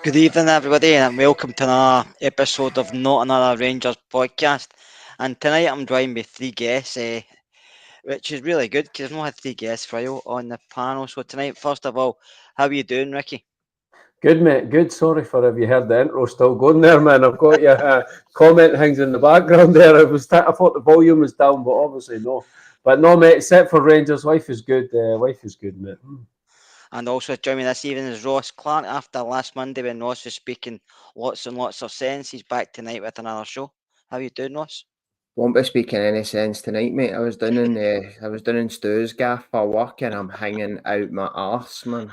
Good evening, everybody, and welcome to another episode of Not Another Rangers podcast. And tonight I'm joined by three guests, which is really good because I've not had three guests for a while on the panel. So tonight, first of all, how are you doing, Ricky? Good, mate. Good. Sorry for if you heard the intro still going there, man. I've got your comment things in the background there. I thought the volume was down, but obviously no. But no, mate. Except for Rangers, life is good. Life is good, mate. And also joining me this evening is Ross Clark. After last Monday when Ross was speaking lots and lots of sense, he's back tonight with another show. How are you doing, Ross? Won't be speaking any sense tonight, mate. I was doing in Stu's gaff for work, and I'm hanging out my arse, man.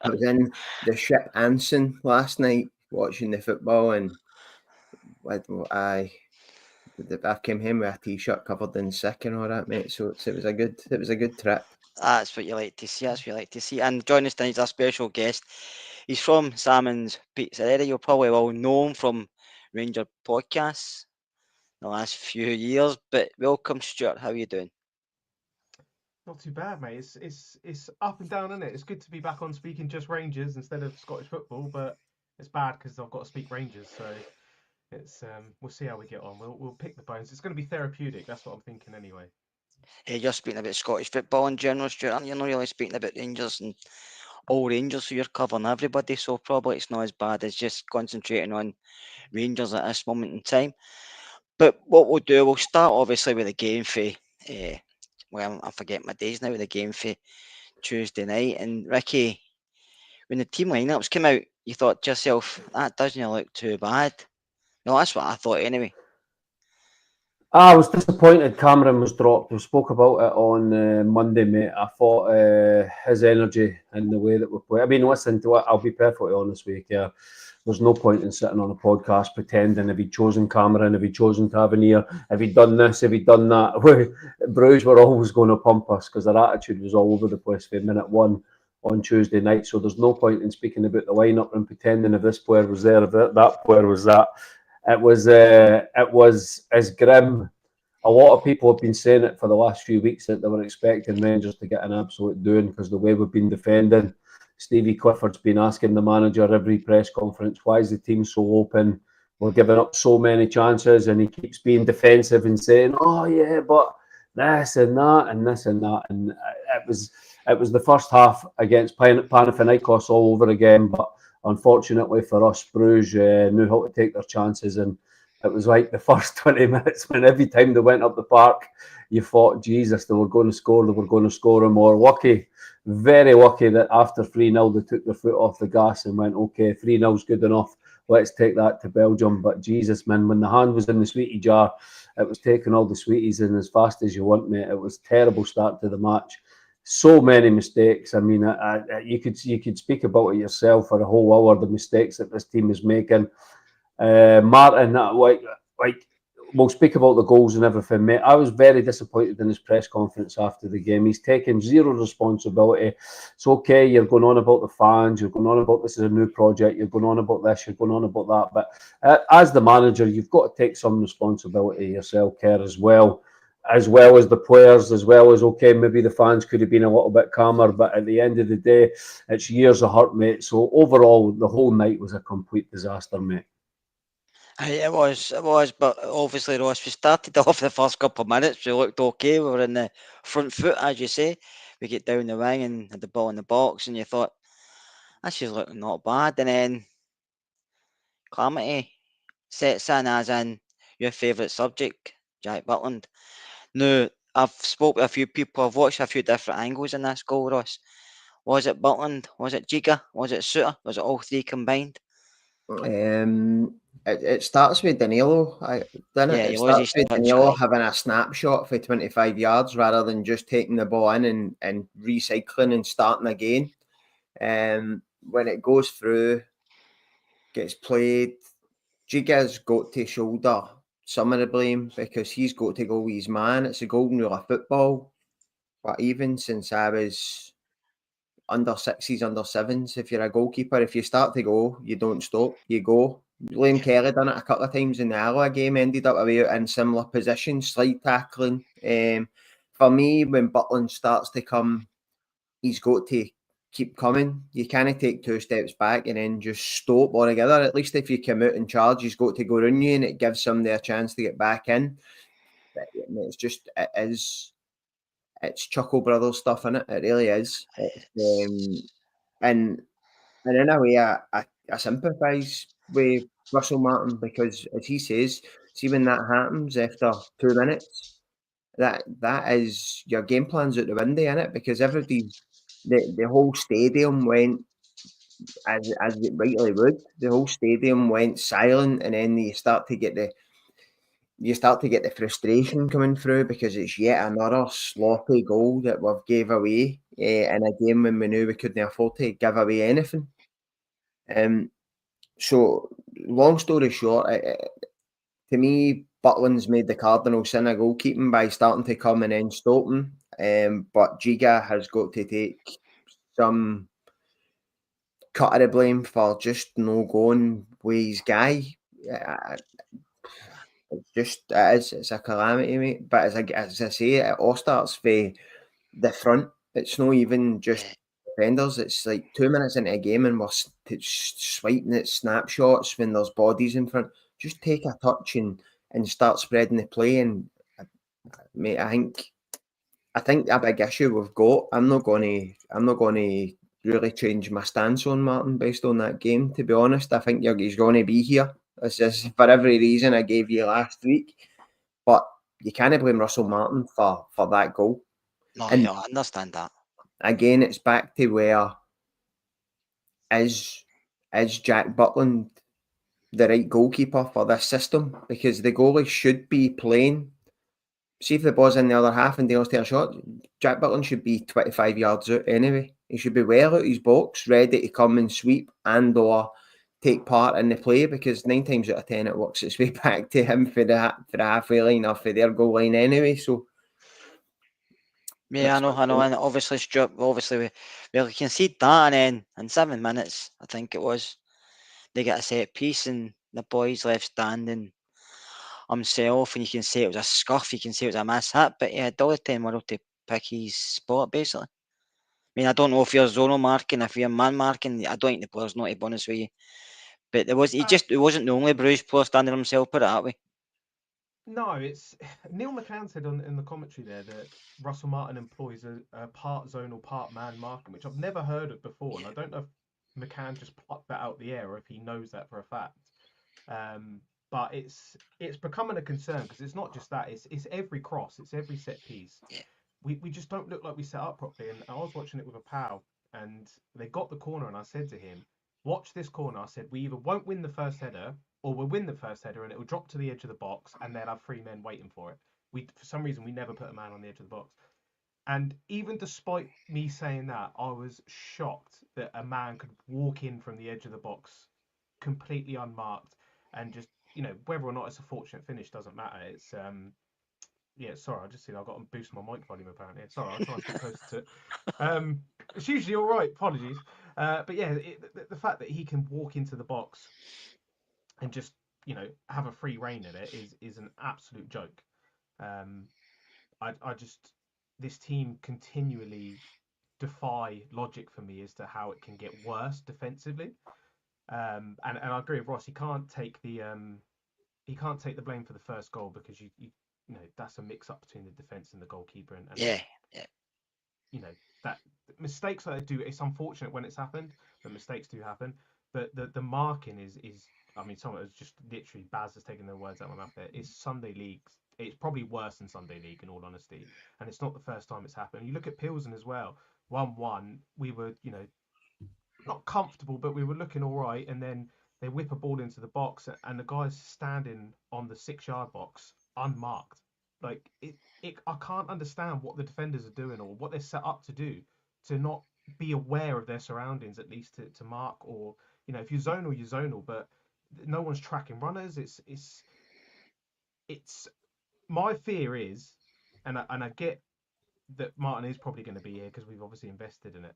I was in the ship Anson last night watching the football, and I came home with a t-shirt covered in sick and all that, mate. So it was a good trip. That's what you like to see. That's what you like to see. And joining us tonight is our special guest. He's from Salmon's Pizzeria. You'll probably all know him from Ranger podcasts the last few years. But welcome, Stuart. How are you doing? Not too bad, mate. It's up and down, isn't it? It's good to be back on speaking just Rangers instead of Scottish football, but it's bad because I've got to speak Rangers. So it's we'll see how we get on. We'll pick the bones. It's going to be therapeutic. That's what I'm thinking anyway. You're speaking about Scottish football in general, Stuart, aren't you? You're not really speaking about Rangers and all Rangers, so you're covering everybody. So probably it's not as bad as just concentrating on Rangers at this moment in time. But what we'll do, we'll start obviously with the game for. Well, I forget my days now with the game for Tuesday night. And Ricky, when the team lineups came out, you thought to yourself, that doesn't look too bad. No, that's what I thought anyway. I was disappointed Cameron was dropped. We spoke about it on Monday, mate. I thought his energy and the way that we play. I mean, listen to it. I'll be perfectly honest with you. Yeah, there's no point in sitting on a podcast pretending if he'd chosen Cameron, if he'd chosen Tavernier, if he'd done this, if he'd done that. Bruges were always going to pump us because their attitude was all over the place for minute one on Tuesday night. So there's no point in speaking about the lineup and pretending if this player was there, if that player was that. It was as grim. A lot of people have been saying it for the last few weeks that they were expecting Rangers to get an absolute doing because the way we've been defending. Stevie Clifford's been asking the manager every press conference, why is the team so open? We're giving up so many chances, and he keeps being defensive and saying, "Oh yeah, but this and that and this and that." And it was the first half against Panathinaikos all over again, but unfortunately for us, Bruges knew how to take their chances, and it was like the first 20 minutes when every time they went up the park, you thought, Jesus, they were going to score, and more. Lucky, very lucky that after 3-0 they took their foot off the gas and went, okay, 3-0's good enough, let's take that to Belgium. But Jesus, man, when the hand was in the sweetie jar, it was taking all the sweeties in as fast as you want, mate. It was a terrible start to the match. So many mistakes. I mean, you could speak about it yourself for a whole hour, the mistakes that this team is making. Martin, like we'll speak about the goals and everything, mate. I was very disappointed in his press conference after the game. He's taken zero responsibility. It's okay, you're going on about the fans, you're going on about this is a new project, you're going on about this, you're going on about that. But as the manager, you've got to take some responsibility yourself, Kerr, as well as the players, as well as, okay, maybe the fans could have been a little bit calmer, but at the end of the day, it's years of hurt, mate. So overall, the whole night was a complete disaster, mate. It was, but obviously, Ross, we started off the first couple of minutes, we looked okay, we were in the front foot, as you say. We get down the wing and had the ball in the box, and you thought, this is looking not bad. And then calamity sets in, as in your favourite subject, Jack Butland. Now, I've spoke with a few people, I've watched a few different angles in this goal, Ross. Was it Butland? Was it Giga? Was it Suter? Was it all three combined? It starts with Danilo, doesn't it? Yeah, he It was starts his with touch. Danilo Aye. having a snapshot for 25 yards rather than just taking the ball in and recycling and starting again. When it goes through, gets played, Giga's got to shoulder some of the blame because he's got to go with his man. It's a golden rule of football. But even since I was under sixes, under sevens, if you're a goalkeeper, if you start to go, you don't stop, you go. Liam Kelly done it a couple of times in the Alloa game, ended up away in similar positions, slide tackling. For me, when Butland starts to come, he's got to keep coming. You can't take 2 steps back and then just stop altogether. At least if you come out and charge, he's got to go round you, and it gives somebody a chance to get back in. But it's Chuckle Brothers stuff in it. It really is. And in a way, I sympathise with Russell Martin, because, as he says, see when that happens after 2 minutes, that is your game plan's out the window, innit? Because the whole stadium went, as it rightly would. The whole stadium went silent, and then you start to get the frustration coming through, because it's yet another sloppy goal that we've gave away in a game when we knew we couldn't afford to give away anything. So, long story short, to me, Butland's made the cardinal sin of goalkeeping by starting to come and then stop him. But Giga has got to take some cut of the blame for just no going with his guy. It's a calamity, mate. But as I say, it all starts for the front. It's not even just defenders. It's like 2 minutes into a game and we're swiping at snapshots when there's bodies in front. Just take a touch and start spreading the play. And mate, I think a big issue we've got. I'm not going to really change my stance on Martin based on that game. To be honest, I think he's going to be here. It's just for every reason I gave you last week. But you can't blame Russell Martin for that goal. No, And I understand that. Again, it's back to where is Jack Butland the right goalkeeper for this system? Because the goalie should be playing. See if the ball's in the other half and Dale's take a shot, Jack Butland should be 25 yards out anyway. He should be well out his box, ready to come and sweep and or take part in the play, because 9 times out of 10 it works its way back to him for the halfway line or for their goal line anyway. So Yeah, I know, and obviously Stuart, we can see that, and then in 7 minutes, I think it was, they get a set piece, and the boys left standing himself, and you can say it was a scuff, you can say it was a mishap, but he had all the time world to pick his spot, basically. I mean, I don't know if you're zonal marking, if you're man marking, I don't think the player's not, to be honest with you. But it wasn't the only bruised player standing himself, put it that way. No, it's Neil McCann said in the commentary there that Russell Martin employs a part zonal, part man marking, which I've never heard of before, and I don't know if McCann just plucked that out the air or if he knows that for a fact. But it's becoming a concern, because it's not just that; it's every cross, it's every set piece. Yeah. We just don't look like we set up properly. And I was watching it with a pal, and they got the corner, and I said to him, "Watch this corner." I said, "We either won't win the first header, or we'll win the first header and it will drop to the edge of the box and they'll have 3 men waiting for it." For some reason, we never put a man on the edge of the box. And even despite me saying that, I was shocked that a man could walk in from the edge of the box completely unmarked, and just, whether or not it's a fortunate finish doesn't matter. It's yeah, sorry, I just see I've got to boost my mic volume apparently. Sorry, I'll try and speak closer to it. It's usually all right, apologies. But yeah, the fact that he can walk into the box and just, have a free reign at it is an absolute joke. I just, this team continually defy logic for me as to how it can get worse defensively. And I agree with Ross. He can't take the blame for the first goal, because you that's a mix up between the defense and the goalkeeper, and Yeah. That mistakes like that do. It's unfortunate when it's happened, but mistakes do happen. But the marking is I mean, someone has just literally, Baz has taken the words out of my mouth there. It's Sunday League. It's probably worse than Sunday League, in all honesty. And it's not the first time it's happened. You look at Pilsen as well. 1-1, we were, not comfortable, but we were looking all right. And then they whip a ball into the box, and the guy's standing on the 6-yard box unmarked. Like I can't understand what the defenders are doing, or what they're set up to do, to not be aware of their surroundings, at least to mark. Or, if you're zonal, but no one's tracking runners. It's my fear is, and I get that Martin is probably going to be here because we've obviously invested in it,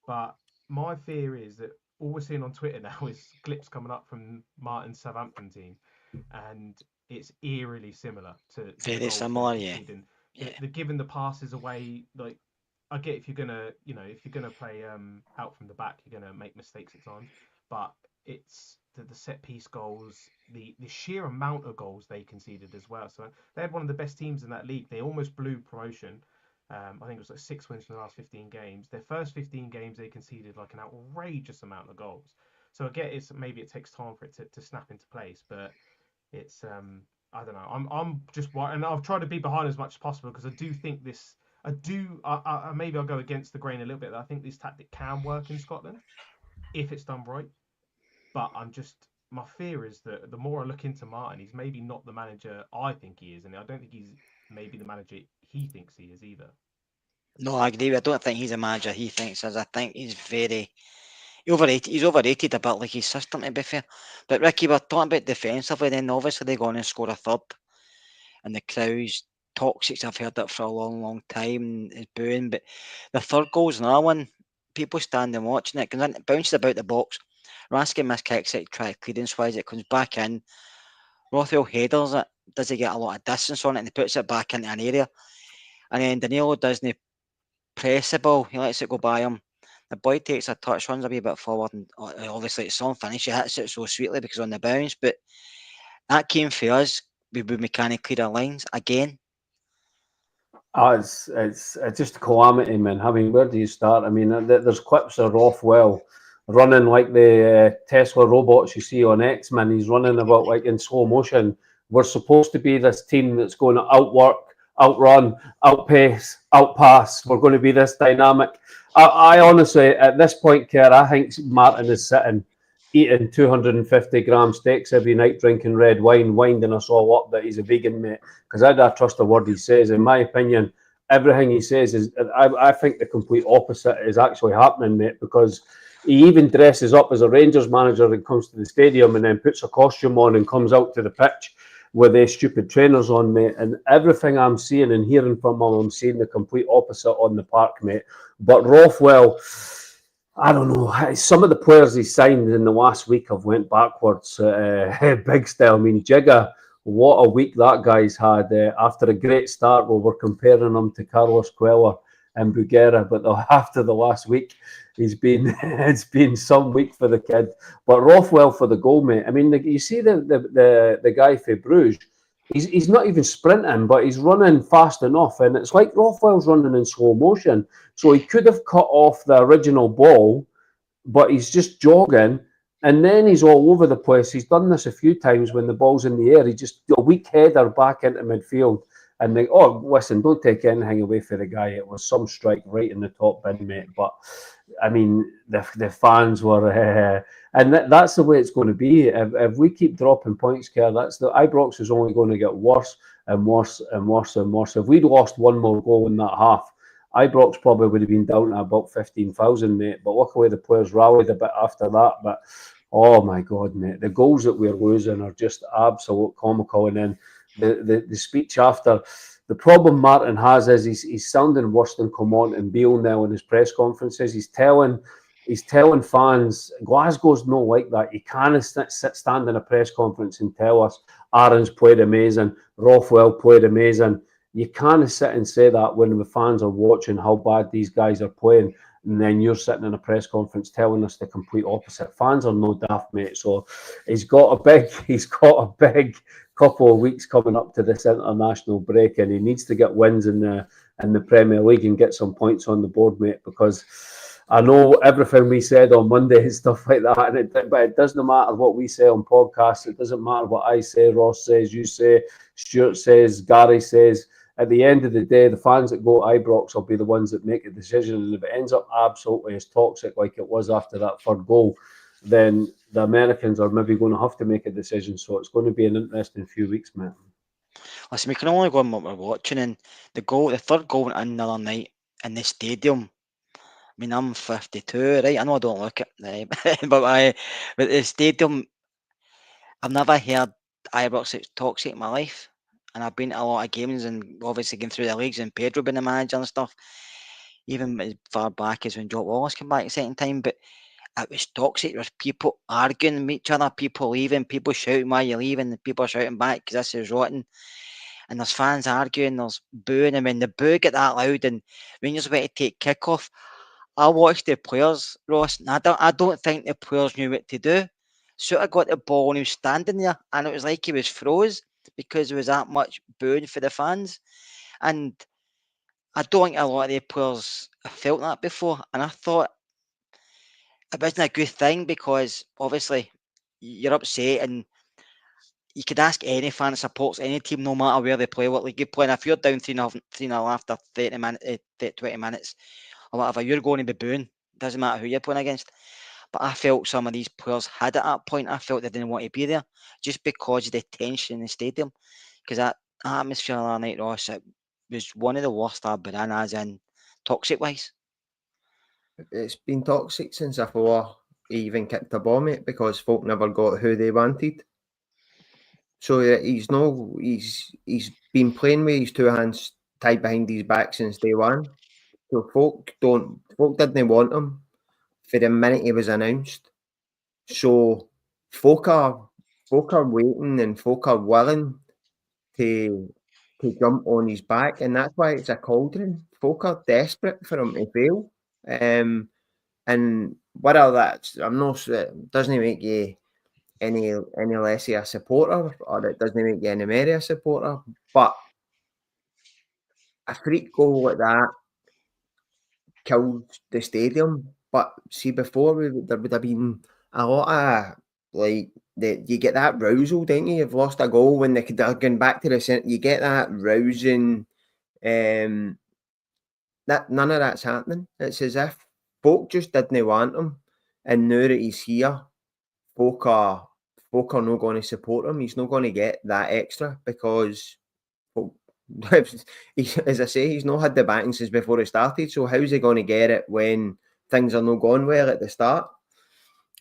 but my fear is that all we're seeing on Twitter now is clips coming up from Martin's Southampton team, and it's eerily similar to Very the goals similar, they're yeah. conceding. They're giving the passes away. Like, I get if you're gonna play out from the back, you're gonna make mistakes at times. But it's the set piece goals, the sheer amount of goals they conceded as well. So they had one of the best teams in that league. They almost blew promotion. I think it was like 6 wins from the last 15 games. Their first 15 games, they conceded like an outrageous amount of goals. So I get maybe it takes time for it to snap into place, but it's I don't know. I'm just and I've tried to be behind as much as possible because I do think this. Maybe I'll go against the grain a little bit. I think this tactic can work in Scotland if it's done right. But my fear is that the more I look into Martin, he's maybe not the manager I think he is, and I don't think he's maybe the manager he thinks he is either. No, I agree. I don't think he's a manager he thinks is. I think he's very overrated. He's overrated a bit like his system, to be fair. But Ricky, we're talking about defensively. Then obviously they go on and score a third, and the crowd's toxic. I've heard that for a long, long time. Is booing, but the third goal's another one. People standing watching it. It bounces about the box. Raskin miskicks it, try clearance wise. It comes back in. Rothwell headers it. Does he get a lot of distance on it? And he puts it back into an area. And then Danilo doesn't press the ball. He lets it go by him. The boy takes a touch, runs a wee bit forward, and obviously it's on finish. He hits it so sweetly because on the bounce. But that came for us. We would mechanically clear our lines again. It's just a calamity, man. I mean, where do you start? I mean, there's clips of Rothwell running like the Tesla robots you see on X-Men. He's running about like in slow motion. We're supposed to be this team that's going to outwork, outrun, outpace, outpass. We're going to be this dynamic. I honestly, at this point, Kerr, I think Martin is sitting eating 250-gram steaks every night, drinking red wine, winding us all up that he's a vegan, mate. Because I don't trust a word he says. In my opinion, everything he says is. I think the complete opposite is actually happening, mate. Because he even dresses up as a Rangers manager and comes to the stadium and then puts a costume on and comes out to the pitch with their stupid trainers on, mate. And everything I'm seeing and hearing from him, I'm seeing the complete opposite on the park, mate. But Rothwell, I don't know. Some of the players he signed in the last week have went backwards. Big style. I mean, Jigga, what a week that guy's had. After a great start, we were comparing him to Carlos Cuellar and Bruguera, but after the last week, it's been some week for the kid. But Rothwell for the goal, mate. I mean, you see the guy for Bruges. He's not even sprinting, but he's running fast enough, and it's like Rothwell's running in slow motion. So he could have cut off the original ball, but he's just jogging, and then he's all over the place. He's done this a few times when the ball's in the air. He just a weak header back into midfield, and they, oh, listen, don't take anything away for the guy. It was some strike right in the top bin, mate. But I mean, the fans were, and that's the way it's going to be. If we keep dropping points, Kerr, that's the Ibrox is only going to get worse and worse and worse and worse. If we'd lost one more goal in that half, Ibrox probably would have been down to about 15,000, mate. But luckily the players rallied a bit after that. But oh my God, mate, the goals that we're losing are just absolute comical. And then the speech after. The problem Martin has is he's sounding worse than Comont and Beale now in his press conferences. He's telling fans, Glasgow's not like that. You can't stand in a press conference and tell us Aaron's played amazing, Rothwell played amazing. You can't sit and say that when the fans are watching how bad these guys are playing, and then you're sitting in a press conference telling us the complete opposite. Fans are no daft, mate. So he's got a big couple of weeks coming up to this international break, and he needs to get wins in the Premier League and get some points on the board, mate. Because I know everything we said on Monday and stuff like that, but it doesn't matter what we say on podcasts. It doesn't matter what I say, Ross says, you say, Stuart says, Gary says. At the end of the day, the fans that go to Ibrox will be the ones that make a decision. And if it ends up absolutely as toxic like it was after that third goal, then the Americans are maybe going to have to make a decision. So it's going to be an interesting few weeks, man. Listen, we can only go on what we're watching, and the third goal went in the other night in the stadium. I mean, I'm 52, right? I know I don't look it, right? but the stadium, I've never heard Ibrox toxic in my life. And I've been to a lot of games and obviously going through the leagues and Pedro being the manager and stuff, even as far back as when Jock Wallace came back a second time. But it was toxic. There was people arguing with each other, people leaving, people shouting why you're leaving, and people shouting back because this is rotten. and there's fans arguing, there's booing, and when the boo get that loud and Rangers were to take kick-off, I watched the players, Ross, and I don't think the players knew what to do. Suter got the ball and he was standing there, and it was like he was froze because there was that much booing for the fans. And I don't think a lot of the players have felt that before. And I thought it wasn't a good thing because obviously you're upset, and you could ask any fan that supports any team, no matter where they play, what league you play. And if you're down 3-0 after 20 minutes or whatever, you're going to be booing. Doesn't matter who you're playing against. But I felt some of these players had at that point. I felt they didn't want to be there just because of the tension in the stadium. Because that atmosphere last night, Ross, it was one of the worst I've been in, as in toxic wise. It's been toxic since before he even kicked a ball, mate, because folk never got who they wanted. So he's been playing with his two hands tied behind his back since day one. So folk didn't want him for the minute he was announced. So folk are waiting and folk are willing to jump on his back, and that's why it's a cauldron. Folk are desperate for him to fail. And whether that's, I'm not, it doesn't make you any less of a supporter, or it doesn't make you any more of a supporter. But a freak goal like that killed the stadium. But see, before there would have been a lot of like you get that rousal, don't you? You've lost a goal when they could have gone back to the centre. You get that rousing. That none of that's happening. It's as if folk just didn't want him, and now that he's here, folk are not going to support him. He's not going to get that extra because, well, as I say, he's not had the backing since before he started. So how's he going to get it when things are not going well at the start?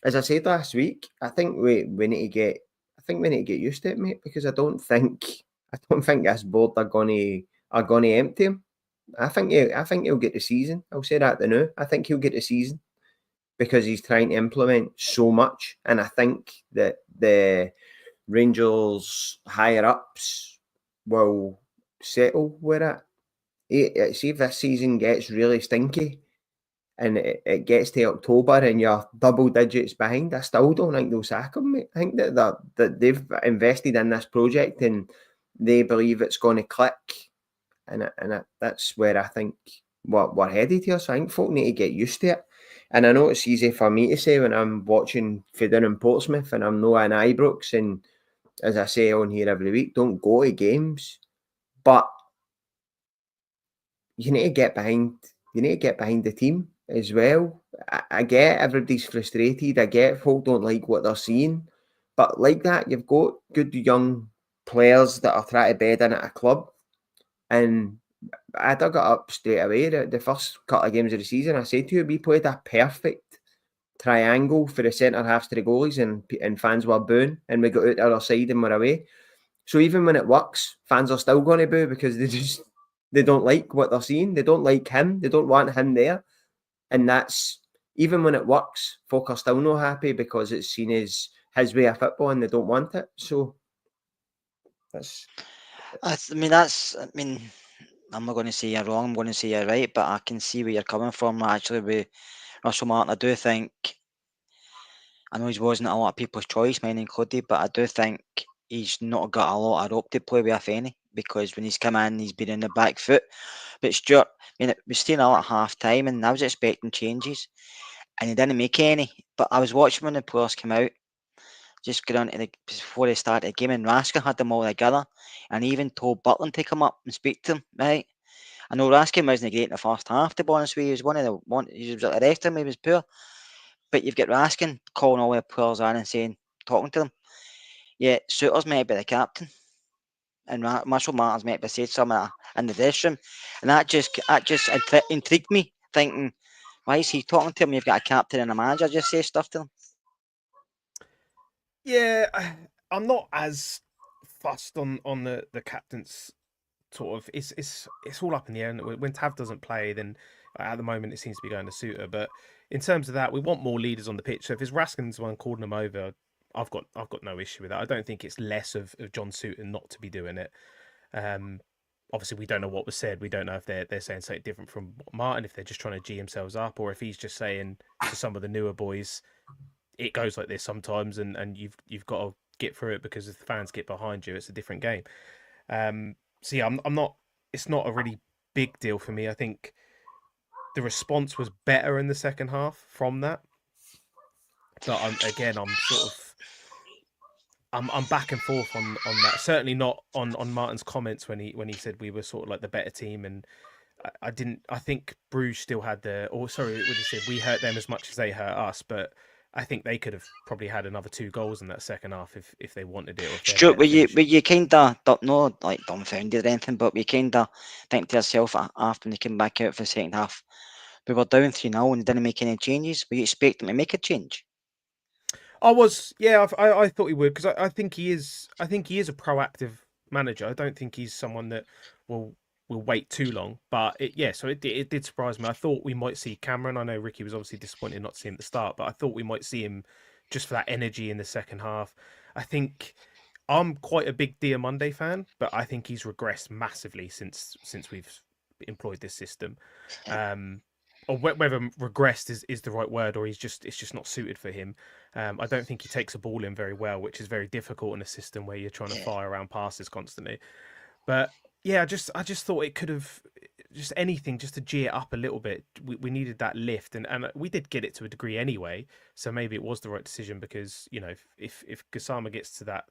As I said last week, I think we need to get used to it, mate, because I don't think this board are going to empty him. I think he'll get the season. I'll say that now. I think he'll get the season because he's trying to implement so much, and I think that the Rangers higher ups will settle with it. See if this season gets really stinky and it gets to October and you're double digits behind, I still don't think they'll sack him, mate. I think that they've invested in this project and they believe it's going to click, and that's where I think we're headed here. So I think folk need to get used to it. And I know it's easy for me to say when I'm watching for down in Portsmouth and I'm not in Ibrox, and as I say on here every week, don't go to games. But you need to get behind the team as well. I get everybody's frustrated. I get folk don't like what they're seeing. But like that, you've got good young players that are trying to bed in at a club. And I dug it up straight away. The first couple of games of the season, I said to you, we played a perfect triangle for the centre halves to the goalies, and fans were booing, and we got out the other side and we're away. So even when it works, fans are still going to boo because they don't like what they're seeing. They don't like him. They don't want him there. And that's, even when it works, folk are still not happy because it's seen as his way of football and they don't want it. So I'm not going to say you're wrong, I'm going to say you're right, but I can see where you're coming from actually with Russell Martin. I do think, I know he wasn't a lot of people's choice, mine included, but I do think he's not got a lot of rope to play with, if any, because when he's come in, he's been in the back foot. But Stuart, it was staying out at half time, and I was expecting changes, and he didn't make any. But I was watching when the players came out, just got on to before they started the game, and Raskin had them all together, and he even told Butland to come up and speak to him, right? I know Raskin wasn't great in the first half, to be honest with you. He was he was at the rest of him, he was poor. But you've got Raskin calling all the players in and talking to them. Yeah, Suter's meant to be the captain, and Marshall Martin's meant to say something in the dressing room, and that just intrigued me, thinking, why is he talking to him? You've got a captain and a manager, just say stuff to them. Yeah, I'm not as fussed on the captain's sort of. It's all up in the air. When Tav doesn't play, then at the moment it seems to be going to Suter. But in terms of that, we want more leaders on the pitch. So if it's Raskin's one calling them over, I've got no issue with that. I don't think it's less of John Suter not to be doing it. Obviously, we don't know what was said. We don't know if they're saying something different from Martin, if they're just trying to G themselves up, or if he's just saying to some of the newer boys, it goes like this sometimes, and you've got to get through it, because if the fans get behind you, it's a different game. So yeah, I'm not. It's not a really big deal for me. I think the response was better in the second half from that, but I'm back and forth on that. Certainly not on Martin's comments when he said we were sort of like the better team, and I didn't. I think Bruges still had what he said, we hurt them as much as they hurt us, but I think they could have probably had another 2 goals in that second half if they wanted it, or if they had Stuart, better finishing. were you kind of not like dumbfounded or anything, but we kind of think to yourself after they came back out for the second half, we were down 3-0 and they didn't make any changes. Were you expecting to make a change? I thought he would, because I think he is. I think he is a proactive manager. I don't think he's someone that will wait too long. But so it did surprise me. I thought we might see Cameron. I know Ricky was obviously disappointed not to see him at the start, but I thought we might see him just for that energy in the second half. I think I'm quite a big Diamonde fan, but I think he's regressed massively since we've employed this system. Or whether regressed is the right word, or it's just not suited for him. I don't think he takes a ball in very well, which is very difficult in a system where you're trying to fire around passes constantly. But yeah, I just thought it could have just anything just to G it up a little bit. We needed that lift, and we did get it to a degree anyway. So maybe it was the right decision, because if Gassama gets to that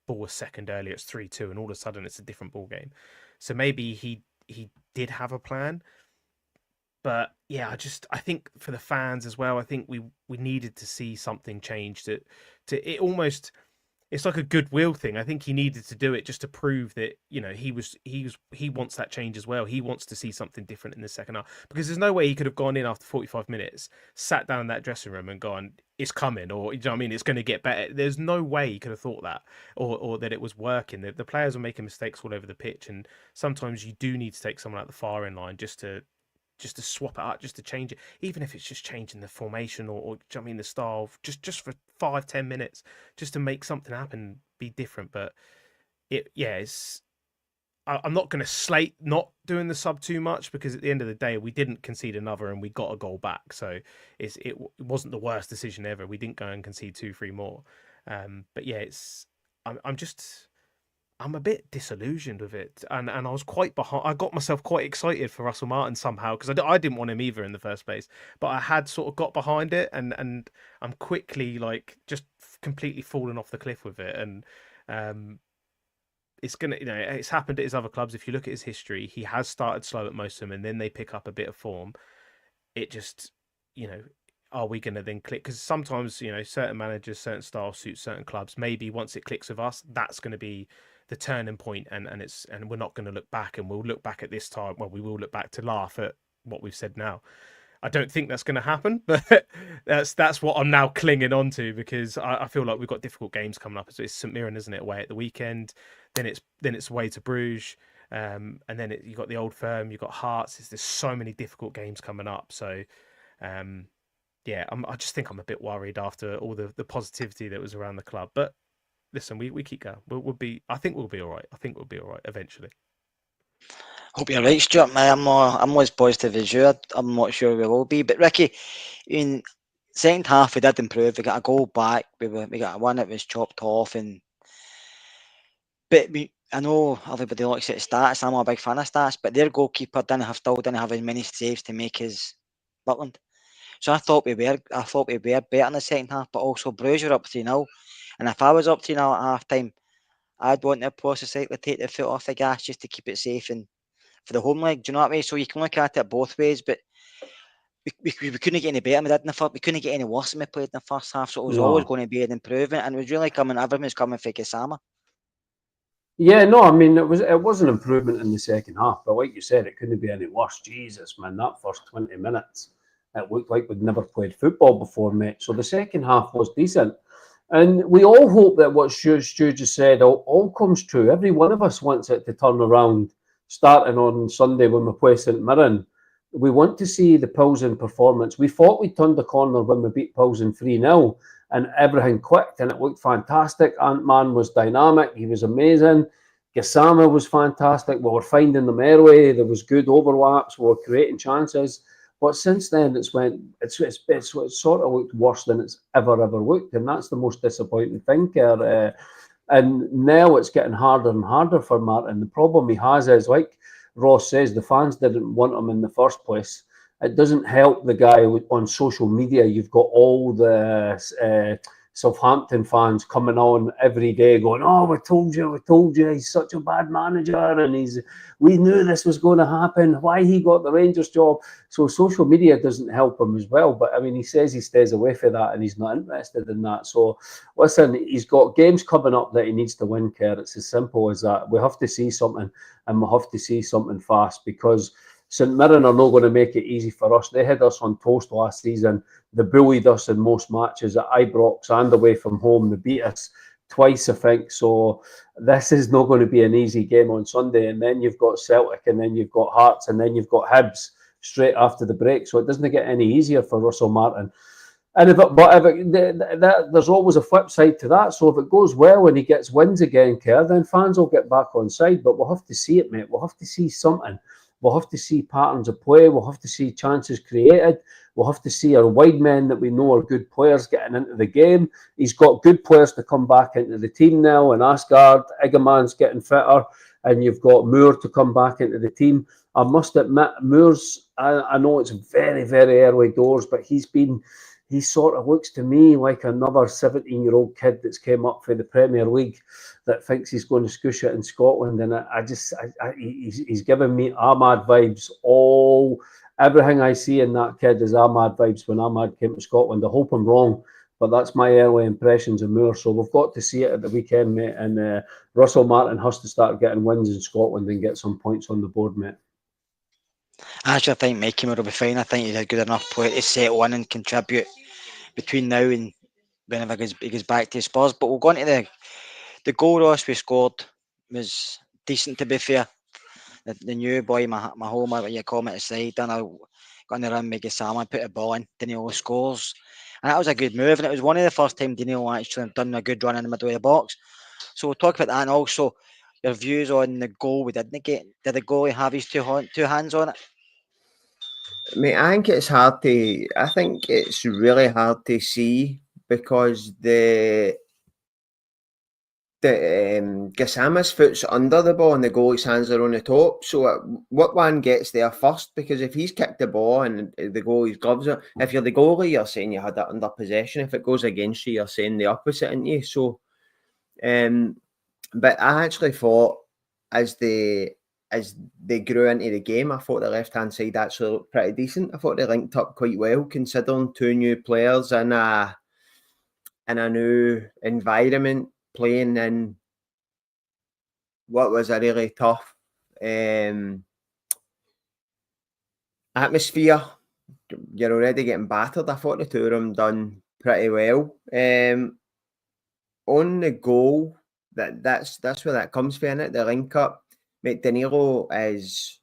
ball a second earlier, it's 3-2, and all of a sudden it's a different ball game. So maybe he did have a plan. But yeah, I think for the fans as well, I think we needed to see something change to it. Almost, it's like a goodwill thing. I think he needed to do it just to prove that he wants that change as well. He wants to see something different in the second half, because there's no way he could have gone in after 45 minutes, sat down in that dressing room and gone, it's coming, or you know what I mean, it's going to get better. There's no way he could have thought that, or that it was working. The players are making mistakes all over the pitch, and sometimes you do need to take someone out the far end line just to swap it up, just to change it, even if it's just changing the formation or I mean the style, just for 5-10 minutes, just to make something happen, be different. But I'm not going to slate not doing the sub too much, because at the end of the day we didn't concede another and we got a goal back, so it wasn't the worst decision ever. We didn't go and concede 2-3 more, but yeah, I'm a bit disillusioned with it, and I was quite behind. I got myself quite excited for Russell Martin somehow, because I didn't want him either in the first place, but I had sort of got behind it, and I'm quickly like just completely fallen off the cliff with it. And it's gonna, it's happened at his other clubs. If you look at his history, he has started slow at most of them, and then they pick up a bit of form. It just, are we going to then click? Because sometimes, certain managers, certain styles suit certain clubs. Maybe once it clicks with us, that's going to be the turning point, and we're not going to look back, and we'll look back at this time. Well, we will look back to laugh at what we've said now. I don't think that's going to happen, but that's what I'm now clinging on to, because I feel like we've got difficult games coming up. It's St Mirren, isn't it, away at the weekend? Then it's away to Bruges, and then you got the Old Firm, you got Hearts. There's so many difficult games coming up. So, I just think I'm a bit worried after all the positivity that was around the club. But listen, we keep going. I think we'll be all right. I think we'll be all right eventually. Hope you're right, Stuart. I'm not as positive as you. I'm not sure we will be. But Ricky, in second half we did improve. We got a goal back. We got one that was chopped off, but I know everybody looks at stats. I'm not a big fan of stats, but their goalkeeper didn't have as many saves to make as Butland. So I thought we were better in the second half, but also Bruges were up 3-0. And if I was up 3-0 at half time, I'd want to possibly take the foot off the gas just to keep it safe and for the home leg. Do you know what I mean? So you can look at it both ways, but we couldn't get any better than we did in the first. We couldn't get any worse than we played in the first half. So it was always going to be an improvement, and it was really everyone was coming for Gassama. Yeah, no, I mean it was an improvement in the second half, but like you said, it couldn't be any worse. Jesus, man, that first 20 minutes, it looked like we'd never played football before, mate. So the second half was decent. And we all hope that what Stu just said all comes true. Every one of us wants it to turn around, starting on Sunday when we play St Mirren. We want to see the Pilsen performance. We thought we turned the corner when we beat Pilsen 3-0 and everything clicked and it looked fantastic. Ant-Man was dynamic. He was amazing. Gassama was fantastic. We were finding them early. There was good overlaps. We were creating chances. But since then, it's sort of looked worse than it's ever looked, and that's the most disappointing thing, Kerr. And now it's getting harder and harder for Martin. The problem he has is, like Ross says, the fans didn't want him in the first place. It doesn't help the guy on social media. You've got all the Southampton fans coming on every day going, "Oh, we told you, he's such a bad manager, and we knew this was going to happen. Why he got the Rangers job?" So social media doesn't help him as well. But I mean, he says he stays away from that and he's not interested in that. So listen, he's got games coming up that he needs to win, Kerr. It's as simple as that. We have to see something, and we have to see something fast, because St Mirren are not going to make it easy for us. They had us on toast last season. They bullied us in most matches at Ibrox and away from home. They beat us twice, I think. So this is not going to be an easy game on Sunday. And then you've got Celtic, and then you've got Hearts, and then you've got Hibs straight after the break. So it doesn't get any easier for Russell Martin. And there's always a flip side to that. So if it goes well and he gets wins again, Kerr, then fans will get back on side. But we'll have to see it, mate. We'll have to see something. We'll have to see patterns of play. We'll have to see chances created. We'll have to see our wide men that we know are good players getting into the game. He's got good players to come back into the team now. And Asgard, Egerman's getting fitter. And you've got Moore to come back into the team. I must admit, Moore's, I know it's very, very early doors, but he sort of looks to me like another 17-year-old kid that's came up for the Premier League that thinks he's going to scoosh it in Scotland. And he's giving me Ahmad vibes. Everything I see in that kid is Ahmad vibes when Ahmad came to Scotland. I hope I'm wrong, but that's my early impressions of Moore. So we've got to see it at the weekend, mate. And Russell Martin has to start getting wins in Scotland and get some points on the board, mate. I actually think Mikey Moore will be fine. I think he's a good enough player to settle in and contribute between now and whenever he goes back to Spurs. But we'll go on to the goal Ross we scored was decent, to be fair. The new boy, my home, what you call it, aside, and I got on the run, make Salmon put a ball in, Danilo scores. And that was a good move, and it was one of the first time Danilo actually done a good run in the middle of the box. So we'll talk about that, and also your views on the goal we didn't get. Did the goalie have his two hands on it? Mate, I think it's really hard to see, because the Gassama's foot's under the ball and the goalie's hands are on the top. So what one gets there first? Because if he's kicked the ball and the goalie's gloves are, if you're the goalie, you're saying you had it under possession. If it goes against you, you're saying the opposite, aren't you? So, but I actually thought as they grew into the game, I thought the left-hand side actually looked pretty decent. I thought they linked up quite well, considering two new players in a new environment, playing in what was a really tough atmosphere. You're already getting battered. I thought the two of them done pretty well. On the goal, that's where that comes from, innit? The link up. Mate, Danilo is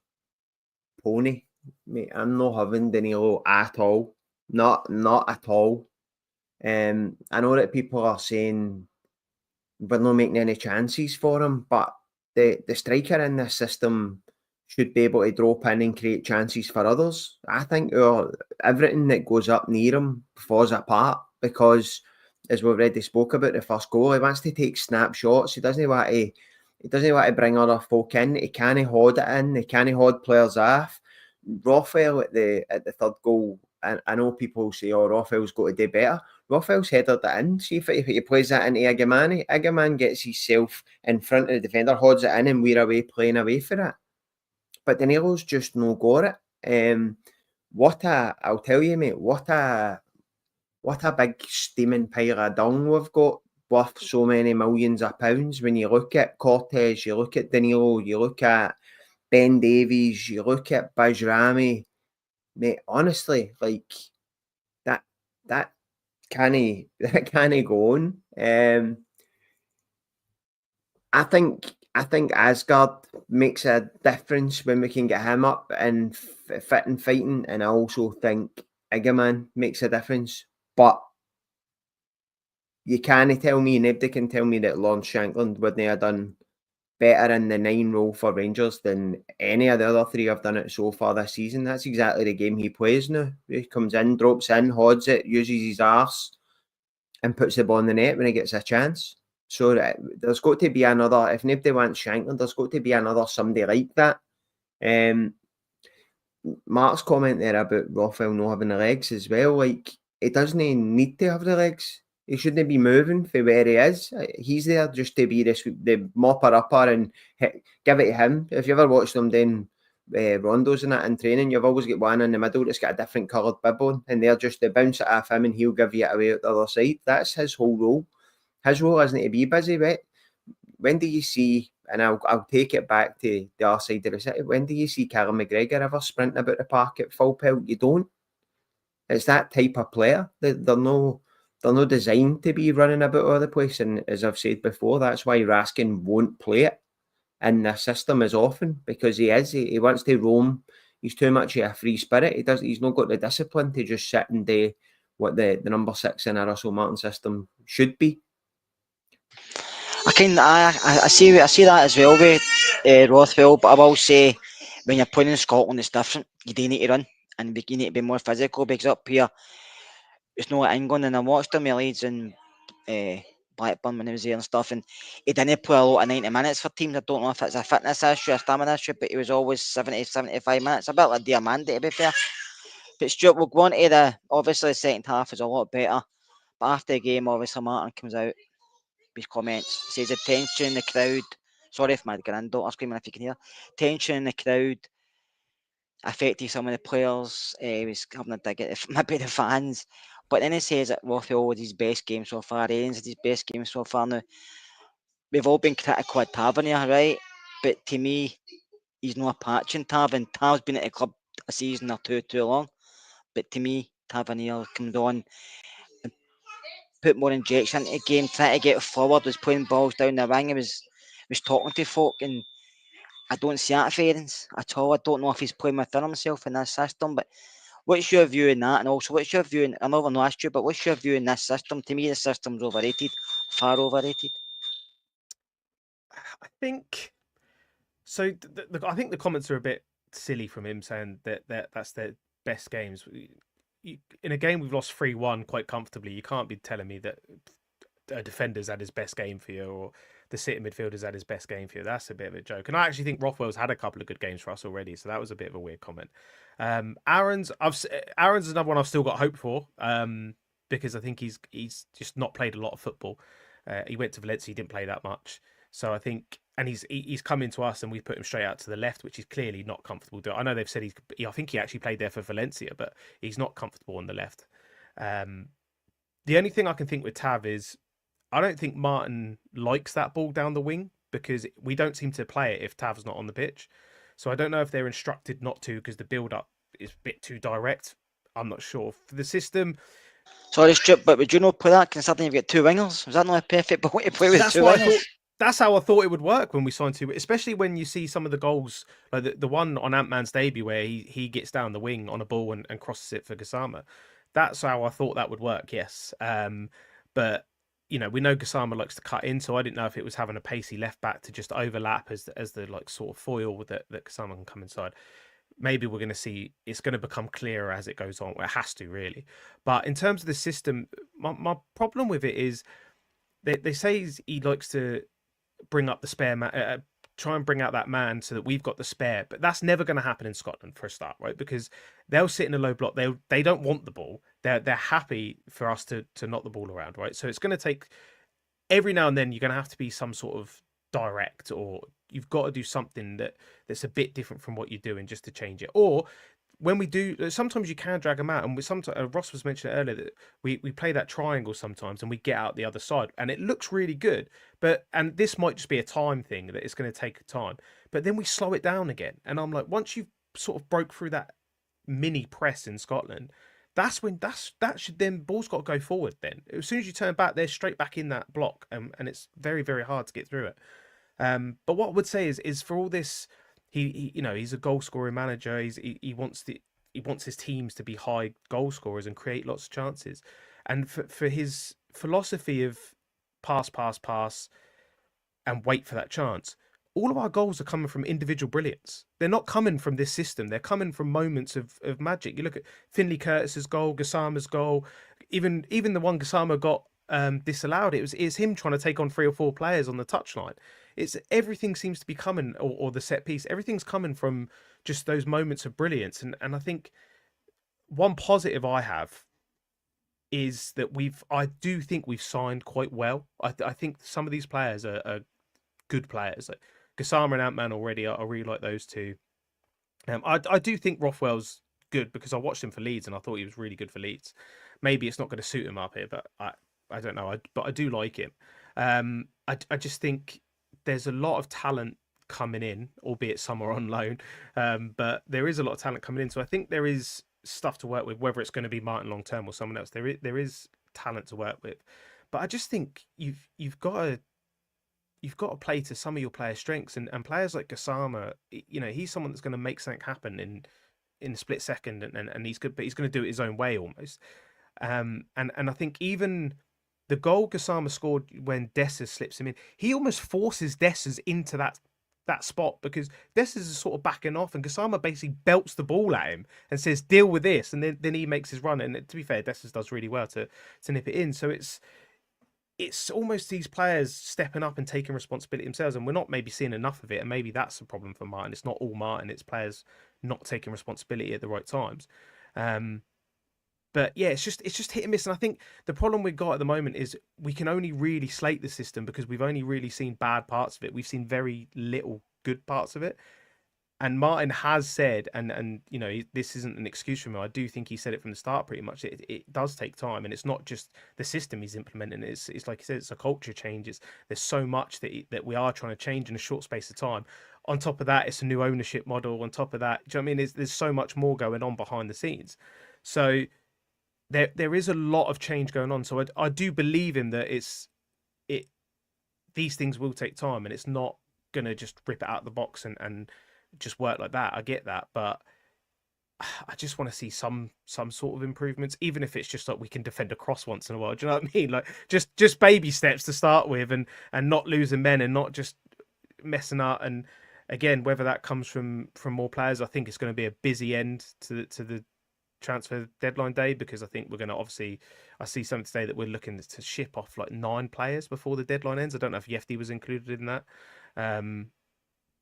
pony. Mate, I'm not having Danilo at all. Not at all. I know that people are saying we're not making any chances for him, but the striker in this system should be able to drop in and create chances for others. I think everything that goes up near him falls apart, because, as we've already spoke about, the first goal, he wants to take snapshots. He doesn't want to bring other folk in. He can't hold it in. He can't hold players off. Raphael at the third goal, I know people say, "Oh, Raphael's got to do better." Raphael's headed it in. See if he plays that into Egerman. Egerman gets himself in front of the defender, holds it in, and we're away playing away for it. But Danilo's just no got it. I'll tell you, mate, what a big steaming pile of dung we've got, worth so many millions of pounds. When you look at Cortez, you look at Danilo, you look at Ben Davies, you look at Bajrami, mate, honestly, like that can't go on. I think Asgard makes a difference when we can get him up and fit and fighting, and I also think Egerman makes a difference. But you can't tell me, nobody can tell me that Lawrence Shankland wouldn't have done better in the 9 role for Rangers than any of the other 3 have done it so far this season. That's exactly the game he plays now. He comes in, drops in, hods it, uses his arse, and puts the ball in the net when he gets a chance. So there's got to be another, if nobody wants Shankland, there's got to be another somebody like that. Mark's comment there about Raphael not having the legs as well, like, he doesn't need to have the legs. He shouldn't be moving from where he is. He's there just to be the mopper-upper and give it to him. If you ever watched them doing rondos and that in training, you've always got one in the middle that's got a different coloured bib on, and they're just to bounce it off him and he'll give you it away at the other side. That's his whole role. His role isn't to be busy, right? When do you see, and I'll take it back to the other side of the city, when do you see Callum McGregor ever sprinting about the park at full pelt? You don't. It's that type of player. They're not designed to be running about all the place. And as I've said before, that's why Raskin won't play it in the system as often, because he wants to roam. He's too much of a free spirit. He's not got the discipline to just sit and do what the number 6 in a Russell Martin system should be. I see that as well with Rothwell, but I will say when you're playing in Scotland, it's different. You do need to run, and you need to be more physical, because up here it's not like England. And I watched him in Leeds and Blackburn when he was there and stuff, and he didn't play a lot of 90 minutes for teams. I don't know if it's a fitness issue, a stamina issue, but he was always 70, 75 minutes, a bit like Diamande, to be fair. But Stuart, we'll go on to obviously the second half is a lot better, but after the game, obviously Martin comes out, his comments, says the tension in the crowd. Sorry if my granddaughter's screaming, if you can hear. Tension in the crowd affected some of the players. He was having a dig at maybe the fans. But then he says that Rothwell was his best game so far. Ains is his best game so far. Now, we've all been critical of Tavernier, right? But to me, he's not a patch in Tav, Tav's been at the club a season or too long. But to me, Tavernier comes on and put more injection into the game, trying to get forward, was playing balls down the wing. He was talking to folk, and I don't see that Aarons at all. I don't know if he's playing within himself in this system, but what's your view in that? And also, what's your view in, I know I've not asked you, but what's your view in this system? To me, the system's overrated, far overrated. I think so. I think the comments are a bit silly from him saying that that's their best games. In a game we've lost 3-1 quite comfortably, you can't be telling me that a defender's had his best game for you, or the sitting midfielder's had his best game for you. That's a bit of a joke. And I actually think Rothwell's had a couple of good games for us already, so that was a bit of a weird comment. Aaron's another one I've still got hope for, because I think he's just not played a lot of football. He went to Valencia, he didn't play that much. So I think, and he's come into us and we put him straight out to the left, which he's clearly not comfortable doing. I know they've said I think he actually played there for Valencia, but he's not comfortable on the left. The only thing I can think with Tav is I don't think Martin likes that ball down the wing, because we don't seem to play it if Tav's not on the pitch. So I don't know if they're instructed not to because the build-up is a bit too direct. I'm not sure. For the system... Sorry, Stuart, but would you not play that considering you've got two wingers? Was that not a perfect ball to play with two wingers? That's how I thought it would work when we signed two, especially when you see some of the goals, like the one on Ant-Man's debut where he gets down the wing on a ball and crosses it for Gassama. That's how I thought that would work, yes. But, you know, we know Gassama likes to cut in, so I didn't know if it was having a pacey left back to just overlap as the like sort of foil that Gassama can come inside. Maybe we're going to see it's going to become clearer as it goes on. Well, it has to, really. But in terms of the system, my problem with it is they say he likes to bring up the spare man, try and bring out that man so that we've got the spare. But that's never going to happen in Scotland for a start, right? Because they'll sit in a low block. They don't want the ball. They're happy for us to knock the ball around, right? So it's going to take every now and then. You're going to have to be some sort of direct, or you've got to do something that's a bit different from what you're doing just to change it. Or when we do, sometimes you can drag them out, and sometimes Ross was mentioning earlier that we play that triangle sometimes, and we get out the other side, and it looks really good. And this might just be a time thing that it's going to take time, but then we slow it down again. And I'm like, once you've sort of broke through that mini press in Scotland, that's when that should then ball's got to go forward. Then as soon as you turn back, they're straight back in that block, and it's very, very hard to get through it. But what I would say is for all this. He you know, he's a goal scoring manager. He wants his teams to be high goal scorers and create lots of chances. And for his philosophy of pass and wait for that chance, all of our goals are coming from individual brilliance. They're not coming from this system. They're coming from moments of magic. You look at Finley Curtis's goal, Gassama's goal, even the one Gassama got disallowed. It's him trying to take on 3 or 4 players on the touchline. It's everything seems to be coming, or the set piece. Everything's coming from just those moments of brilliance. And I think one positive I have is that I do think we've signed quite well. I think some of these players are good players. Like Gassama and Ant-Man already, I really like those two. I do think Rothwell's good because I watched him for Leeds and I thought he was really good for Leeds. Maybe it's not going to suit him up here, but I don't know. But I do like him. I just think there's a lot of talent coming in, albeit some are on loan. But there is a lot of talent coming in, so I think there is stuff to work with. Whether it's going to be Martin long term or someone else, there is talent to work with. But I just think you've got to play to some of your players' strengths, and players like Gassama, he's someone that's going to make something happen in a split second, and he's good, but he's going to do it his own way almost. And I think even the goal Gassama scored when Dessers slips him in, he almost forces Dessers into that spot because Dessers is sort of backing off, and Gassama basically belts the ball at him and says, "Deal with this," and then he makes his run. And to be fair, Dessers does really well to nip it in. So it's almost these players stepping up and taking responsibility themselves, and we're not maybe seeing enough of it. And maybe that's a problem for Martin. It's not all Martin; it's players not taking responsibility at the right times. But yeah, it's just hit and miss. And I think the problem we've got at the moment is we can only really slate the system because we've only really seen bad parts of it. We've seen very little good parts of it. And Martin has said, and this isn't an excuse for him. I do think he said it from the start pretty much. It does take time, and it's not just the system he's implementing. It's like he said, it's a culture change. There's so much that we are trying to change in a short space of time. On top of that, it's a new ownership model. On top of that, do you know what I mean? There's so much more going on behind the scenes. So there is a lot of change going on. So I do believe in that these things will take time, and it's not going to just rip it out of the box and just work like that. I get that, but I just want to see some sort of improvements, even if it's just like we can defend a cross once in a while. Do you know what I mean? Like just baby steps to start with, and not losing men and not just messing up. And again, whether that comes from more players, I think it's going to be a busy end to the transfer deadline day, because I think we're going to I see something today that we're looking to ship off like 9 players before the deadline ends. I don't know if Yefty was included in that.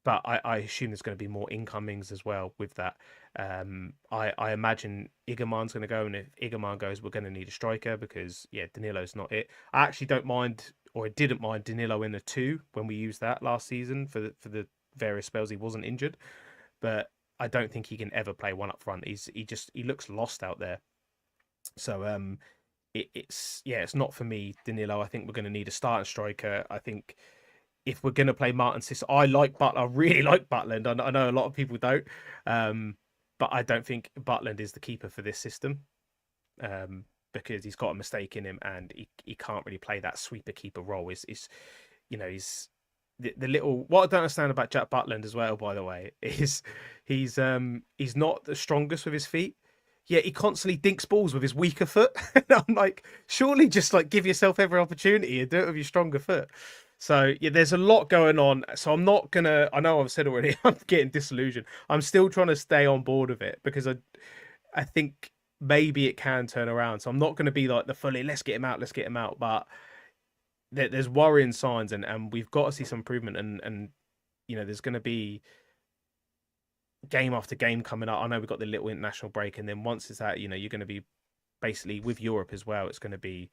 But I assume there's going to be more incomings as well with that. I imagine Igaman's going to go, and if Igaman goes, we're going to need a striker because, Danilo's not it. I actually don't mind, or I didn't mind Danilo in the 2 when we used that last season for the various spells he wasn't injured. But I don't think he can ever play one up front. He looks lost out there. So it's not for me, Danilo. I think we're going to need a starting striker. I think if we're going to play Martin Sis, I like Butler. I really like Butland. I know a lot of people don't, but I don't think Butland is the keeper for this system, because he's got a mistake in him and he can't really play that sweeper keeper role. He's the little. What I don't understand about Jack Butland as well, by the way, is he's not the strongest with his feet. Yeah, he constantly dinks balls with his weaker foot. And I'm like, surely just like give yourself every opportunity and do it with your stronger foot. So yeah, there's a lot going on. So I'm not gonna. I know I've said already. I'm getting disillusioned. I'm still trying to stay on board with it because I think maybe it can turn around. So I'm not going to be like the fully let's get him out. But there's worrying signs, and we've got to see some improvement. And there's going to be game after game coming up. I know we've got the little international break, and then once it's out, you're going to be basically with Europe as well. It's going to be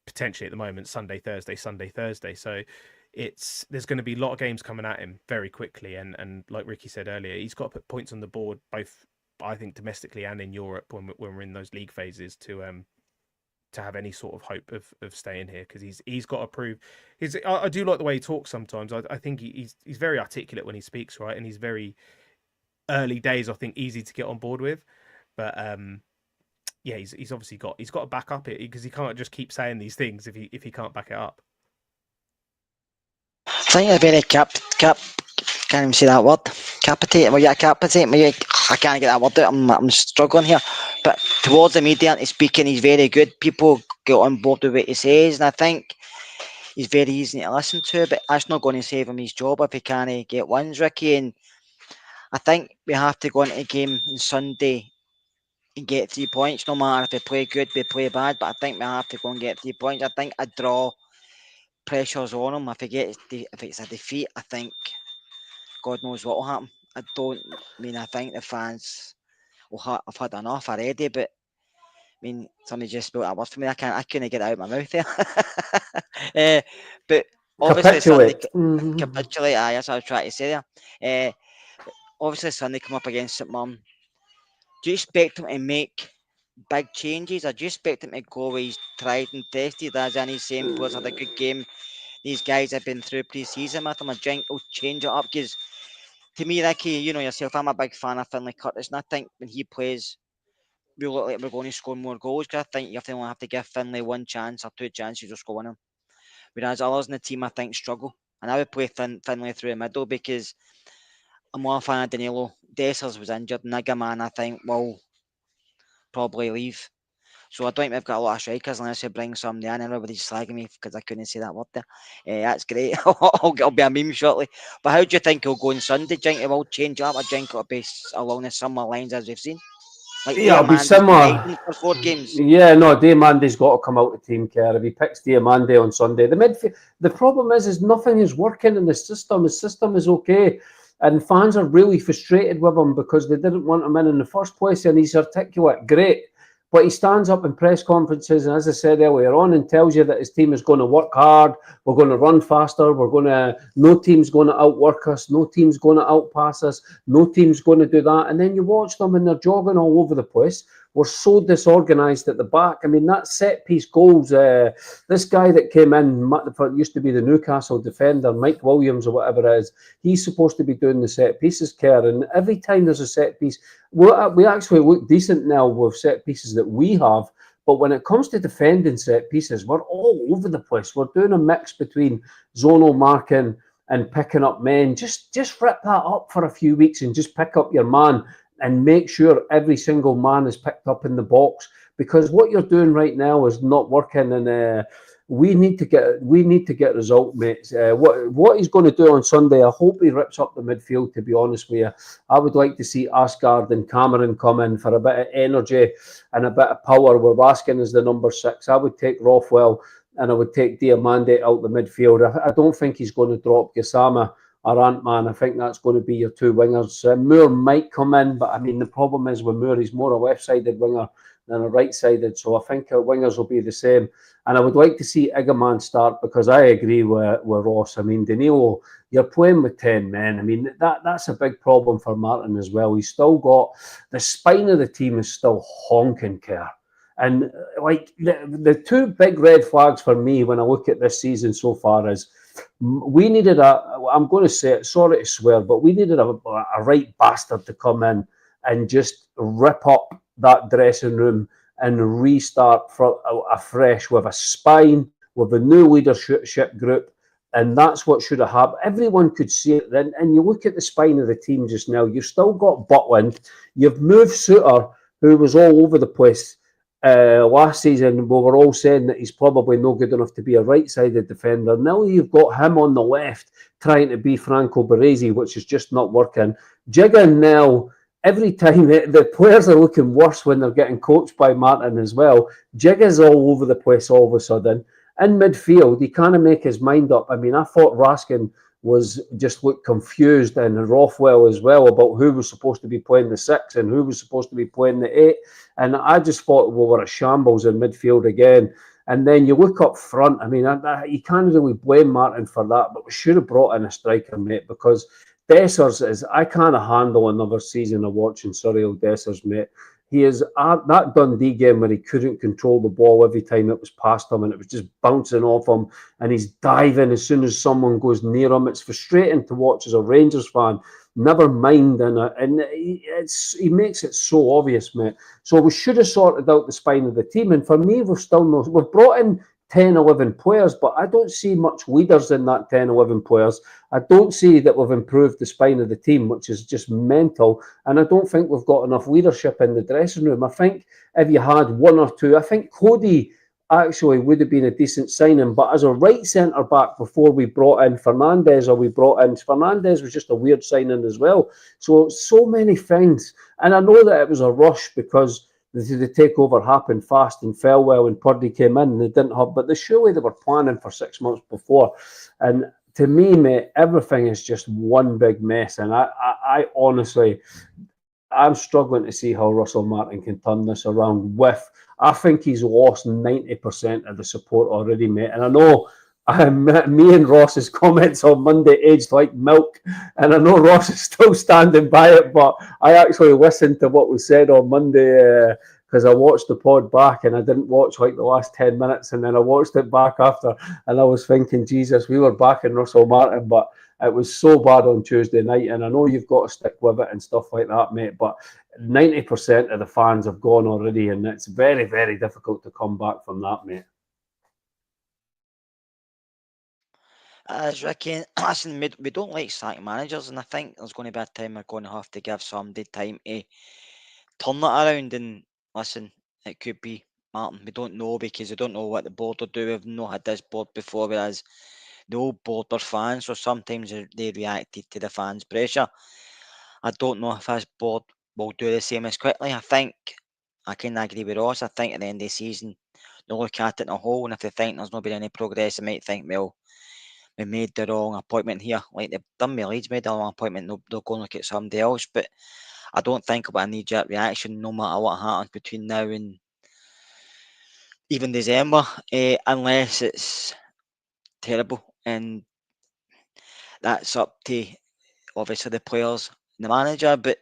potentially at the moment Sunday, Thursday. So there's going to be a lot of games coming at him very quickly. And like Ricky said earlier, he's got to put points on the board, both I think domestically and in Europe when we're in those league phases to have any sort of hope of staying here, because he's got to prove. I do like the way he talks sometimes. I think he's very articulate when he speaks, right? And he's very early days, I think, easy to get on board with. But he's obviously got to back up it, because he can't just keep saying these things if he can't back it up. I think a very can't even say that word. Capitate. Well, yeah, capitate. I can't get that word out. I'm struggling here. But towards the media and speaking, he's very good. People get on board with what he says, and I think he's very easy to listen to, but that's not going to save him his job if he can't get wins, Ricky. And I think we have to go into the game on Sunday and get 3 points, no matter if we play good, we play bad, but I think we have to go and get 3 points. I think a draw pressure's on him. If it's a defeat, I think God knows what will happen. I think the fans have had enough already, but I mean, somebody just spilled that word for me. I couldn't get it out of my mouth there. But obviously Sunday capitulate. That's what I was trying to say there. Obviously Sunday come up against St Mirren. Do you expect him to make big changes, or do you expect him to go with his tried and tested, as any same players had a good game? These guys have been through pre-season with him. I think he'll change it up because, to me, Ricky, you know yourself, I'm a big fan of Finlay Curtis, and I think when he plays, we look like we're going to score more goals. Because I think you only have to give Finlay one chance or two chances to score him. Whereas others in the team, I think, struggle. And I would play Finlay through the middle because I'm more a fan of Danilo. Dessers was injured. Nagaman, I think, will probably leave. So I don't think we've got a lot of strikers unless we bring somebody in. Everybody's slagging me because I couldn't say that word there. That's great. I'll be a meme shortly. But how do you think he'll go on Sunday? Do you think it will change up, or do you think it'll be along the similar lines as we've seen? Like Yeah, it'll be similar. For 4 games. Yeah, no, Diamandi's got to come out of team care. If he picks Diamandi on Sunday, the problem is nothing is working in the system. His system is okay, and fans are really frustrated with him because they didn't want him in the first place. And he's articulate, great, but he stands up in press conferences and, as I said earlier on, and tells you that his team is going to work hard. We're going to run faster. No team's going to outwork us. No team's going to outpass us. No team's going to do that. And then you watch them and they're jogging all over the place. We're so disorganised at the back. I mean, that set-piece goals, this guy that came in, used to be the Newcastle defender, Mike Williams or whatever it is, he's supposed to be doing the set-pieces, Kerr. And every time there's a set-piece, we actually look decent now with set-pieces that we have. But when it comes to defending set-pieces, we're all over the place. We're doing a mix between zonal marking and picking up men. Just rip that up for a few weeks and just pick up your man and make sure every single man is picked up in the box, because what you're doing right now is not working, and we need to get result, mates. What he's going to do on Sunday, I hope he rips up the midfield, to be honest with you. I would like to see Asgard and Cameron come in for a bit of energy and a bit of power. We're asking as the number 6. I would take Rothwell and I would take Diamandi out the midfield. I don't think he's going to drop Gassama or Ant-Man. I think that's going to be your 2 wingers. Moore might come in, but I mean, the problem is with Moore, he's more a left-sided winger than a right-sided, so I think our wingers will be the same. And I would like to see Igaman start, because I agree with Ross. I mean, Danilo, you're playing with 10 men. I mean, that's a big problem for Martin as well. He's still got, the spine of the team is still honking, Kerr. And like the 2 big red flags for me when I look at this season so far is, we needed I'm going to say it, sorry to swear, but we needed a right bastard to come in and just rip up that dressing room and restart afresh with a spine, with a new leadership group. And that's what should have happened. Everyone could see it then. And you look at the spine of the team just now, you've still got Butland, you've moved Suter, who was all over the place. Last season, we were all saying that he's probably not good enough to be a right-sided defender. Now you've got him on the left trying to be Franco Baresi, which is just not working. Jigga now, every time the players are looking worse when they're getting coached by Martin as well. Jigga's all over the place all of a sudden. In midfield, he can't make his mind up. I mean, I thought Raskin looked confused, and Rothwell as well, about who was supposed to be playing the 6 and who was supposed to be playing the 8. And I just thought we were a shambles in midfield again. And then you look up front. I mean, you can't really blame Martin for that, but we should have brought in a striker, mate, because Dessers I can't handle another season of watching Surreal Dessers, mate. He is that Dundee game where he couldn't control the ball every time it was past him and it was just bouncing off him, and he's diving as soon as someone goes near him. It's frustrating to watch as a Rangers fan. Never mind, and he makes it so obvious, mate. So we should have sorted out the spine of the team. And for me, we've brought in 10, 11 players, but I don't see much leaders in that 10, 11 players. I don't see that we've improved the spine of the team, which is just mental. And I don't think we've got enough leadership in the dressing room. I think if you had 1 or 2, I think Cody actually would have been a decent signing. But as a right centre back before we brought in Fernandes, Fernandes was just a weird signing as well. So many things. And I know that it was a rush because the takeover happened fast and fell well when Purdy came in and they didn't have, but surely they were planning for 6 months before. And to me, mate, everything is just one big mess. And I honestly, I'm struggling to see how Russell Martin can turn this around I think he's lost 90% of the support already, mate. And I know me and Ross's comments on Monday aged like milk. And I know Ross is still standing by it, but I actually listened to what was said on Monday because I watched the pod back and I didn't watch like the last 10 minutes. And then I watched it back after and I was thinking, Jesus, we were backing Russell Martin, but it was so bad on Tuesday night, and I know you've got to stick with it and stuff like that, mate, but 90% of the fans have gone already, and it's very, very difficult to come back from that, mate. As Ricky, listen, we don't like sack managers, and I think there's going to be a time we're going to have to give somebody time to turn that around. And listen, it could be Martin. We don't know because we don't know what the board will do. We've not had this board before, whereas the old board were fans, so sometimes they reacted to the fans' pressure. I don't know if this board will do the same as quickly. I think I can agree with Ross. I think at the end of the season, they'll look at it in a whole, and if they think there's not been any progress, they might think, well, we made the wrong appointment here. Like they've done with Leeds, made the wrong appointment, they'll go and look at somebody else. But I don't think it'll be a knee-jerk reaction no matter what happens between now and even December, unless it's terrible. And that's up to obviously the players and the manager. But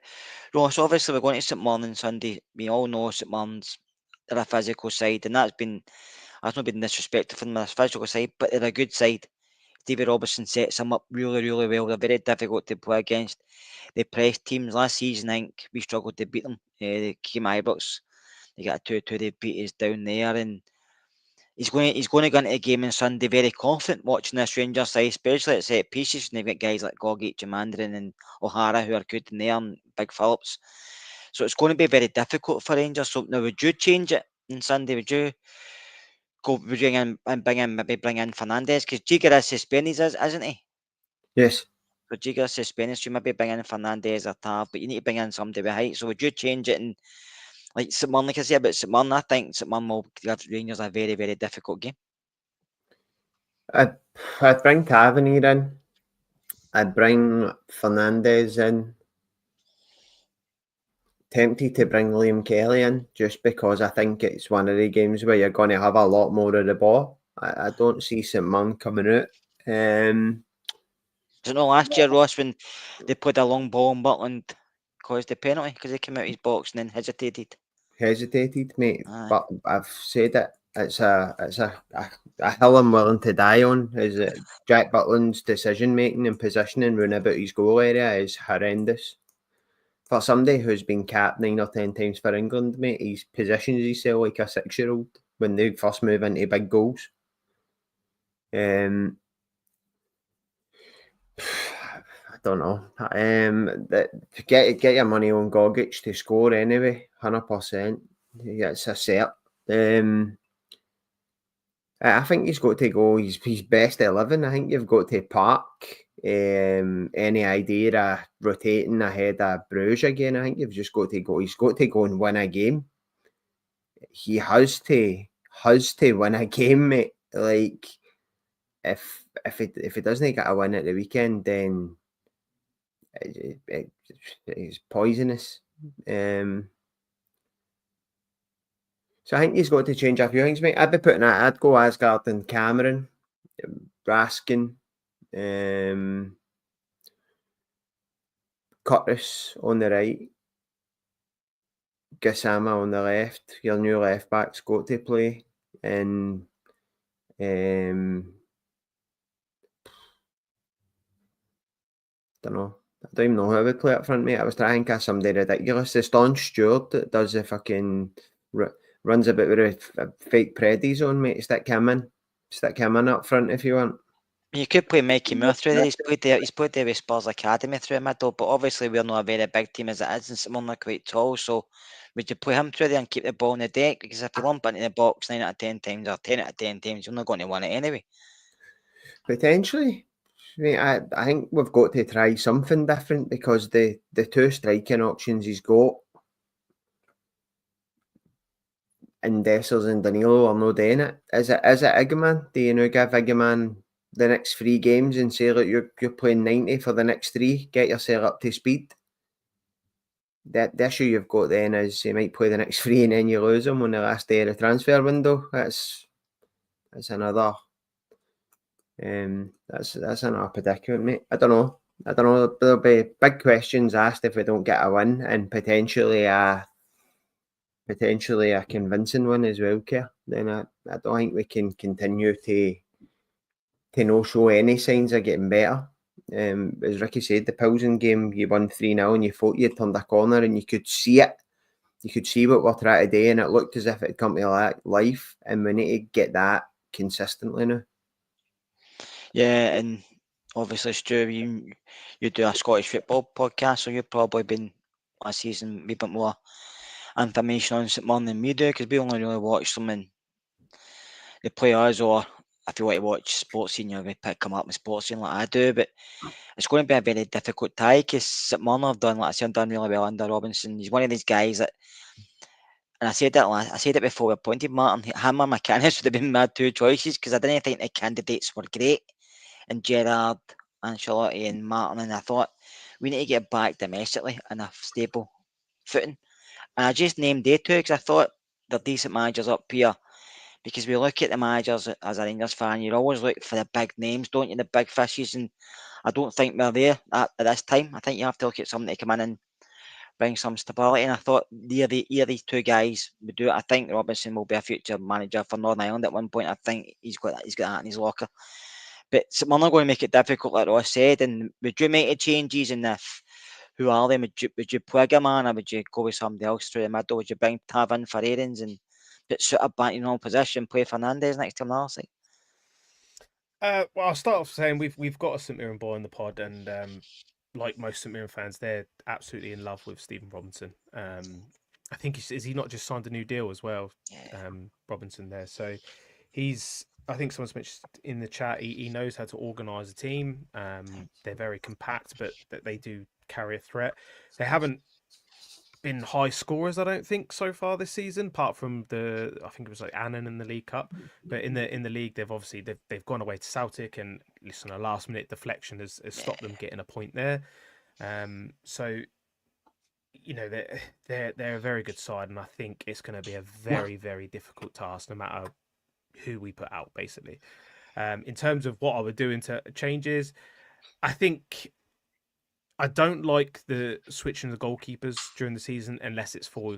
Ross, obviously we're going to St Mirren Sunday. We all know St Mirren's they're a physical side, and that's not been disrespectful from their physical side, but they're a good side. David Robertson sets them up really, really well. They're very difficult to play against. They press teams. Last season, I think we struggled to beat them. They came Ibrox. They got a 2-2. They beat us down there, and he's going to go into the game on Sunday very confident watching this Rangers side, especially at set pieces. And they've got guys like Gogic, Mandarin, and O'Hara who are good in there, and Big Phillips. So it's going to be very difficult for Rangers. So now, would you change it on Sunday? Would you bring in Fernandes? Because Giga is suspended, isn't he? Yes. So Giga suspended. So you maybe bring in Fernandes or Tav, but you need to bring in somebody with height. So would you change it? And like St Mirren, like I say about St Mirren, I think St Mirren will give Rangers a very, very difficult game. I'd bring Tavernier in. I'd bring Fernandes in. Tempted to bring Liam Kelly in just because I think it's one of the games where you're going to have a lot more of the ball. I don't see St Mirren coming out. Do you know last year, Ross, when they played a long ball and Butland caused the penalty because he came out of his box and then hesitated? Mate. Aye. But I've said it. It's a hill I'm willing to die on. Is that Jack Butland's decision making and positioning round about his goal area is horrendous. For somebody who's been capped 9 or 10 times for England, mate, he positions himself like a 6-year-old when they first move into big goals. I don't know. Get your money on Gogic to score anyway, 100%. Yeah, it's a cert. I think he's got to go his best 11. I think you've got to park any idea of rotating ahead of Brugge again. I think you've just got to go. He's got to go and win a game. He has to win a game, mate. Like if he doesn't get a win at the weekend, then it's poisonous. So I think he's got to change a few things, mate. I'd go Asgard and Cameron, Raskin, Curtis on the right, Gassama on the left. Your new left back's got to play, and don't know. I don't even know how we play up front, mate. I was trying to think of somebody ridiculous. The staunch Stewart that does the fucking runs about with a fake Preddies on, mate. Stick him in up front if you want. You could play Mikey Moore through there. He's played there with Spurs Academy through the middle, but obviously we're not a very big team as it is, and St Mirren are quite tall, so would you play him through there and keep the ball in the deck? Because if you lump into the box 9 out of 10 times or 10 out of 10 times, you're not going to win it anyway. Potentially. I think we've got to try something different because the two striking options he's got in Dessers and Danilo are not doing it. Is it Igman? Do you now give Igman the next 3 games and say, look, you're playing 90 for the next 3, get yourself up to speed? The issue you've got then is you might play the next 3 and then you lose him on the last day of the transfer window. That's another that's another predicament, mate. I don't know. There'll be big questions asked if we don't get a win, and potentially a convincing one as well, Kerr. Then I don't think we can continue to not show any signs of getting better. As Ricky said, the Pilsen game, you won 3-0 and you thought you'd turned a corner and you could see it. You could see what we're trying to do and it looked as if it had come to life, and we need to get that consistently now. Yeah, and obviously, Stu, you do a Scottish football podcast, so you've probably been last season a wee bit more information on St Mirren than we do, because we only really watch them and they play us, or if you want to watch sports scene, you pick them up with sports scene like I do. But it's going to be a very difficult tie because St Mirren have done, like I said, done really well under Robinson. He's one of these guys that, and I said it before we appointed Martin. Him or McInnes would have been my 2 choices because I didn't think the candidates were great, and Gerrard, Ancelotti, and Martin. And I thought we need to get back domestically in a stable footing. And I just named they 2 because I thought they're decent managers up here. Because we look at the managers as a Rangers fan, you always look for the big names, don't you? The big fishes, and I don't think we're there at this time. I think you have to look at somebody to come in and bring some stability. And I thought these 2 guys would do it. I think Robinson will be a future manager for Northern Ireland at one point. I think he's got that in his locker. But we're not going to make it difficult, like Ross said. And would you make the changes? And if who are they? Would you plug a man, or would you go with somebody else through the middle? Would you bring Tav in for Aarons and put Suter back in normal position, play Fernandez next to him? Well, I'll start off saying we've got a St Mirren boy in the pod, and like most St Mirren fans, they're absolutely in love with Stephen Robinson. I think is he not just signed a new deal as well, Robinson there. So he's. I think someone's mentioned in the chat. He knows how to organise a team. They're very compact, but that they do carry a threat. They haven't been high scorers, I don't think, so far this season, apart from I think it was like Annan in the League Cup. But in the league, they've gone away to Celtic, and listen, a last minute deflection has stopped them getting a point there. So you know they're a very good side, and I think it's going to be a very, very difficult task, no matter who we put out, basically. In terms of what I would do into changes, I think I don't like the switching the goalkeepers during the season unless it's for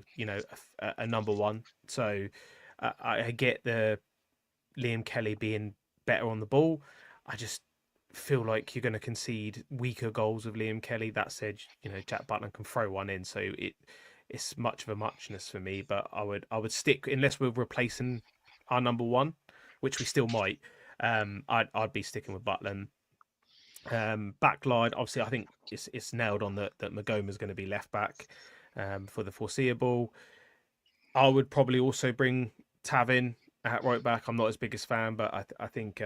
a number one. So I get the Liam Kelly being better on the ball. I just feel like you're going to concede weaker goals with Liam Kelly. That said, Jack Butland can throw one in, so it's much of a muchness for me. But I would stick, unless we're replacing our number one, which we still might. I'd be sticking with Butland. Backline, obviously, I think it's nailed on that Magoma's going to be left back for the foreseeable. I would probably also bring Tav in at right back. I'm not his biggest fan, but I think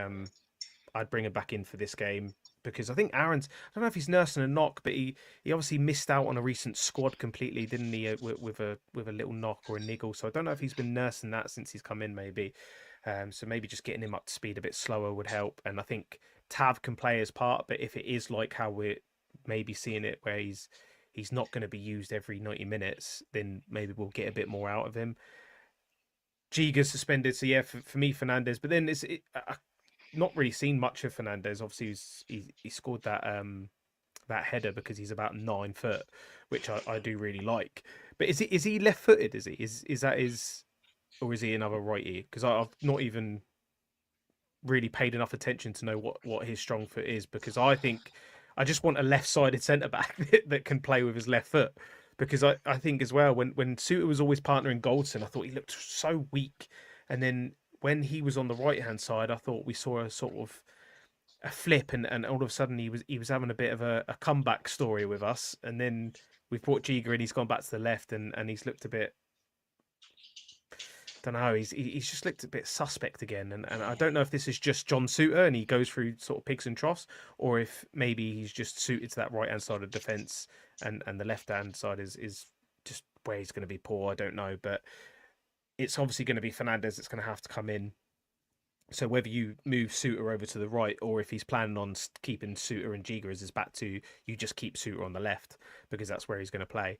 I'd bring him back in for this game because I think Aaron's. I don't know if he's nursing a knock, but he obviously missed out on a recent squad completely, didn't he? With a little knock or a niggle. So I don't know if he's been nursing that since he's come in, maybe. So maybe just getting him up to speed a bit slower would help. And I think Tav can play his part, but if it is like how we're maybe seeing it, where he's not going to be used every 90 minutes, then maybe we'll get a bit more out of him. Giga's suspended, so yeah, for me, Fernandez. But then I've not really seen much of Fernandez. Obviously, he scored that header because he's about 9 foot, which I do really like. But is he left-footed? Is he? Is that his, or is he another righty? Because I've not even really paid enough attention to know what his strong foot is, because I think I just want a left-sided centre-back that can play with his left foot, because I think as well, when Suter was always partnering Goldson, I thought he looked so weak, and then when he was on the right-hand side, I thought we saw a sort of a flip, and all of a sudden he was having a bit of a comeback story with us, and then we've brought Giga and he's gone back to the left, and he's looked a bit don't know. He's just looked a bit suspect again, and I don't know if this is just John Suter and he goes through sort of peaks and troughs, or if maybe he's just suited to that right hand side of defence, and the left hand side is just where he's going to be poor. I don't know, but it's obviously going to be Fernandes that's going to have to come in. So whether you move Suter over to the right, or if he's planning on keeping Suter and Giga as his back two, you just keep Suter on the left because that's where he's going to play.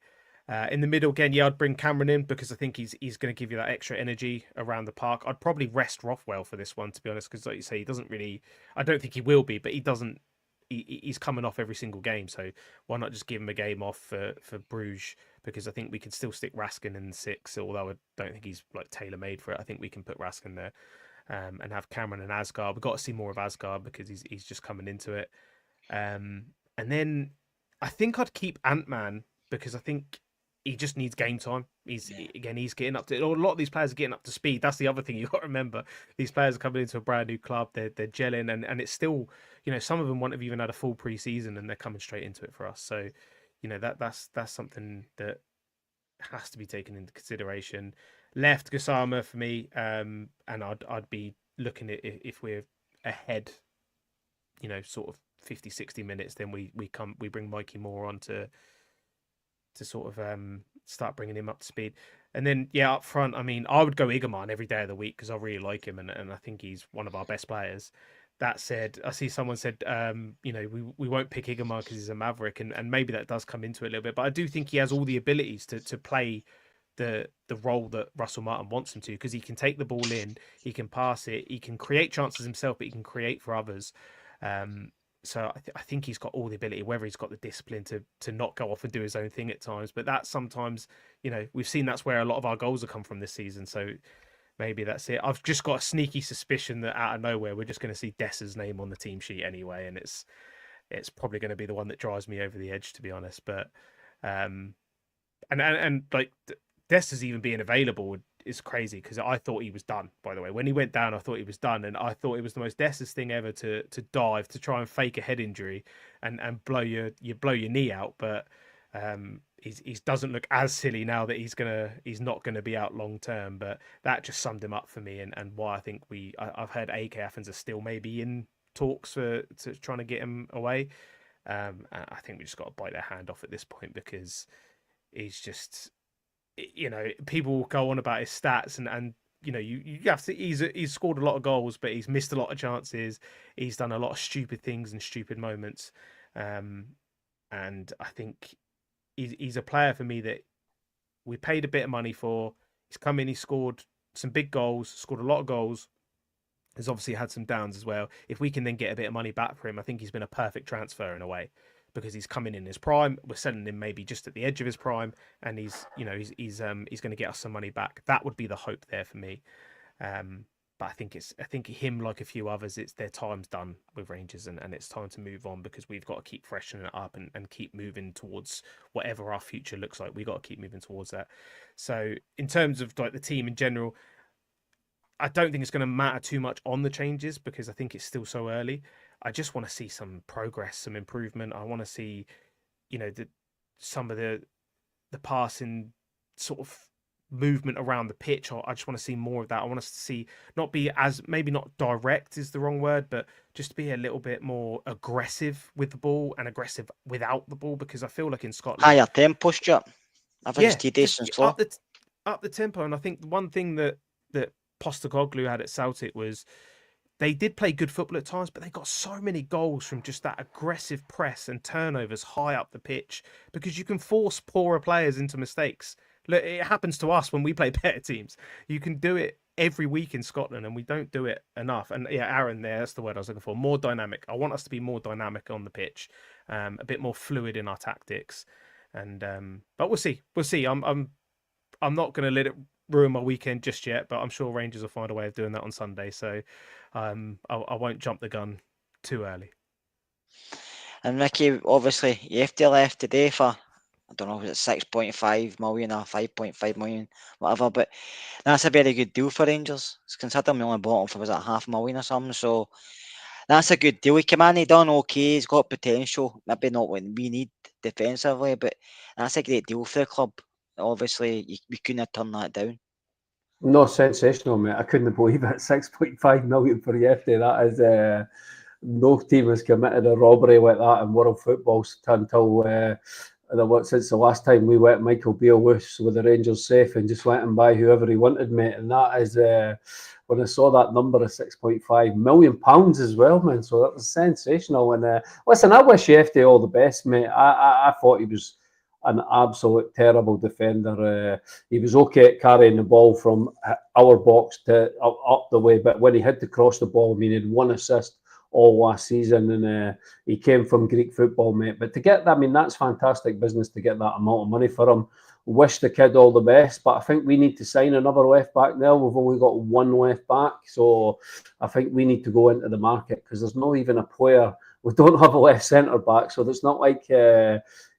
In the middle again, yeah, I'd bring Cameron in because I think he's going to give you that extra energy around the park. I'd probably rest Rothwell for this one, to be honest, because like you say, he doesn't really. I don't think he will be, but he doesn't. He's coming off every single game, so why not just give him a game off for Bruges? Because I think we could still stick Raskin in the 6, although I don't think he's like tailor made for it. I think we can put Raskin there. And have Cameron and Asgard. We've got to see more of Asgard because he's just coming into it. And then I think I'd keep Ant-Man because I think he just needs game time. He's getting up to. A lot of these players are getting up to speed. That's the other thing you got to remember. These players are coming into a brand new club. They're gelling, and it's still, some of them won't have even had a full preseason, and they're coming straight into it for us. So, that's something that has to be taken into consideration. Left Gassama for me, and I'd be looking at if we're ahead, sort of 50, 60 minutes, then we bring Mikey Moore on to sort of start bringing him up to speed. And then up front, I mean, I would go Igerman every day of the week because I really like him and I think he's one of our best players. That said, I see someone said, we won't pick Igerman because he's a Maverick, and maybe that does come into it a little bit. But I do think he has all the abilities to play the role that Russell Martin wants him to, because he can take the ball in, he can pass it, he can create chances himself, but he can create for others. So I think he's got all the ability, whether he's got the discipline to not go off and do his own thing at times. But that sometimes, we've seen that's where a lot of our goals have come from this season. So maybe that's it. I've just got a sneaky suspicion that out of nowhere we're just going to see Dessa's name on the team sheet anyway, and it's probably going to be the one that drives me over the edge, to be honest. But and like Dessa's even being available is crazy because I thought he was done. By the way, when he went down, I thought he was done, and I thought it was the most Dessa's thing ever to dive to try and fake a head injury and blow your knee out. But he doesn't look as silly now that he's not gonna be out long term. But that just summed him up for me, and why I think I've heard AK Athens are still maybe in talks to trying to get him away. I think we just got to bite their hand off at this point because he's just. People will go on about his stats and you have to. He's scored a lot of goals, but he's missed a lot of chances. He's done a lot of stupid things and stupid moments, and I think he's a player for me that we paid a bit of money for. He's come in, he scored some big goals, scored a lot of goals. He's obviously had some downs as well. If we can then get a bit of money back for him, I think he's been a perfect transfer in a way. Because he's coming in his prime, we're selling him maybe just at the edge of his prime, and he's going to get us some money back. That would be the hope there for me. But I think him, like a few others, it's their time's done with Rangers, and it's time to move on because we've got to keep freshening it up and keep moving towards whatever our future looks like. We've got to keep moving towards that. So in terms of like the team in general, I don't think it's going to matter too much on the changes because I think it's still so early. I just want to see some progress, some improvement. I want to see, some of the passing sort of movement around the pitch. I just want to see more of that. I want us to see not be as maybe not direct is the wrong word, but just be a little bit more aggressive with the ball and aggressive without the ball because I feel like in Scotland higher tempo, Stuart. I've yeah, just tedious and slow. Up the tempo, and I think one thing that Postecoglou had at Celtic was. They did play good football at times, but they got so many goals from just that aggressive press and turnovers high up the pitch because you can force poorer players into mistakes. Look, it happens to us when we play better teams. You can do it every week in Scotland, and we don't do it enough. And yeah, Aaron, that's the word I was looking for. More dynamic. I want us to be more dynamic on the pitch, a bit more fluid in our tactics. And but we'll see. We'll see. I'm not going to let it ruin my weekend just yet, but I'm sure Rangers will find a way of doing that on Sunday. So I won't jump the gun too early. And Mickey, obviously, you have to left today for, I don't know, was it 6.5 million or 5.5 million, whatever, but that's a very good deal for Rangers. It's considering we only bought him for, was it 500,000 or something, so that's a good deal. He came in, he done okay, he's got potential, maybe not what we need defensively, but that's a great deal for the club. Obviously, we couldn't have turned that down. No, sensational, mate. I couldn't believe it. 6.5 million for Yefty. That is, no team has committed a robbery like that in world football until since the last time we went Michael Beale loose with the Rangers safe and just went and buy whoever he wanted, mate. And that is when I saw that number of £6.5 million as well, man. So that was sensational. And listen, I wish Yefty all the best, mate. I thought he was an absolute terrible defender. He was okay at carrying the ball from our box to up the way, but when he had to cross the ball, I mean, he had one assist all last season, and he came from Greek football, mate. But to get that, I mean, that's fantastic business to get that amount of money for him. Wish the kid all the best, but I think we need to sign another left back now. We've only got one left back, so I think we need to go into the market because there's not even a player. We don't have a left centre back, so it's not like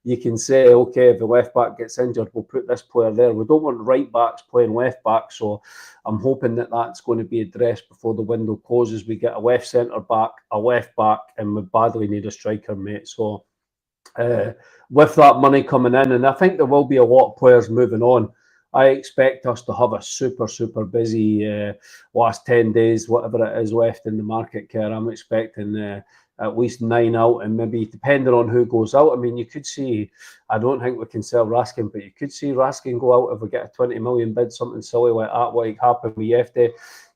you can say, okay, if the left back gets injured, we'll put this player there. We don't want right backs playing left back, so I'm hoping that that's going to be addressed before the window closes. We get a left centre back, a left back, and we badly need a striker, mate. So with that money coming in, and I think there will be a lot of players moving on. I expect us to have a super busy last 10 days, whatever it is left in the market, Kerr. I'm expecting at least 9 out, and maybe depending on who goes out. I mean, you could see, I don't think we can sell Raskin, but you could see Raskin go out if we get a 20 million bid, something silly like that, like happened with Yefty.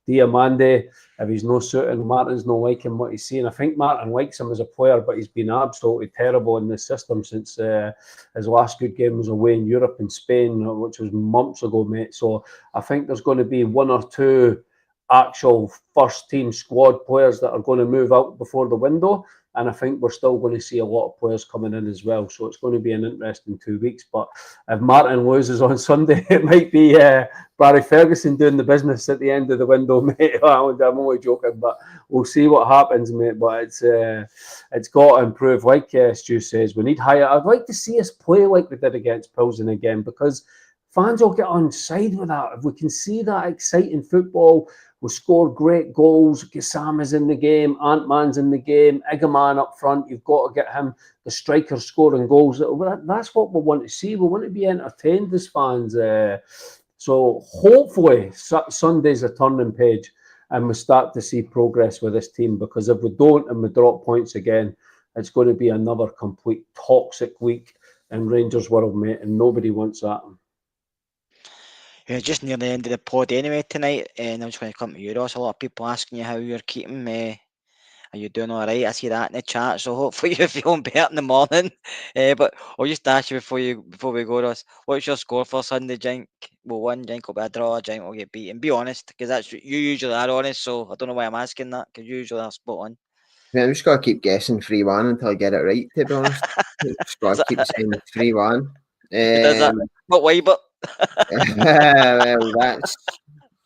Diamande, if he's no suiting, Martin's no liking what he's seeing. I think Martin likes him as a player, but he's been absolutely terrible in the system since his last good game was away in Europe and Spain, which was months ago, mate. So I think there's going to be one or two actual first team squad players that are going to move out before the window. And I think we're still going to see a lot of players coming in as well. So it's going to be an interesting 2 weeks. But if Martin loses on Sunday, it might be Barry Ferguson doing the business at the end of the window, mate. I'm only joking, but we'll see what happens, mate. But it's got to improve. Like Stu says, we need higher. I'd like to see us play like we did against Pilsen again, because fans will get on side with that. If we can see that exciting football, we score great goals. Gassama's in the game. Ant-Man's in the game. Egerman up front. You've got to get him, the striker, scoring goals. That's what we want to see. We want to be entertained as fans. So hopefully Sunday's a turning page and we start to see progress with this team, because if we don't and we drop points again, it's going to be another complete toxic week in Rangers world, mate, and nobody wants that. We're just near the end of the pod anyway tonight, and I'm just going to come to you, Ross. A lot of people asking you how you're keeping. Are you doing all right? I see that in the chat, so hopefully you're feeling better in the morning. But I'll just ask you before we go, Ross. What's your score for Sunday? Jink will win. Jink will be a draw. Jink will get beaten. Be honest, because that's you usually are honest. So I don't know why I'm asking that, because you usually are spot on. Yeah, I'm just got to keep guessing 3-1 until I get it right, to be honest. Just got to keep saying 3-1. Does that? But why? But well,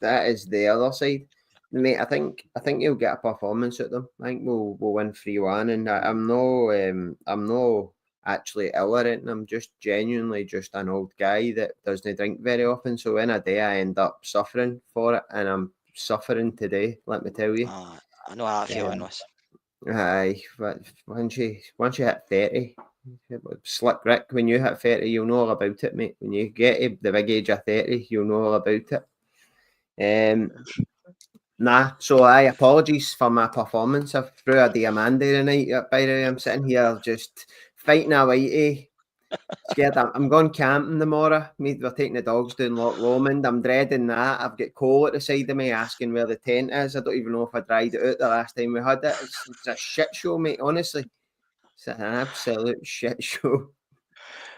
that is the other side, mate. I think you'll get a performance at them. I think we'll win 3-1, and I'm no actually ill or anything. I'm just genuinely just an old guy that doesn't drink very often. So in a day I end up suffering for it, and I'm suffering today. Let me tell you. I know how I feel in this. Aye, but once you hit 30. Slick Rick, when you hit 30, you'll know all about it, mate. When you get to the big age of 30, you'll know all about it. So apologies for my performance. I threw a Diamande tonight. By the way, I'm sitting here just fighting a whitey. Scared. I'm going camping tomorrow. We're taking the dogs down Loch Lomond. I'm dreading that. I've got Cole at the side of me asking where the tent is. I don't even know if I dried it out the last time we had it. It's a shit show, mate, honestly. It's an absolute shit show.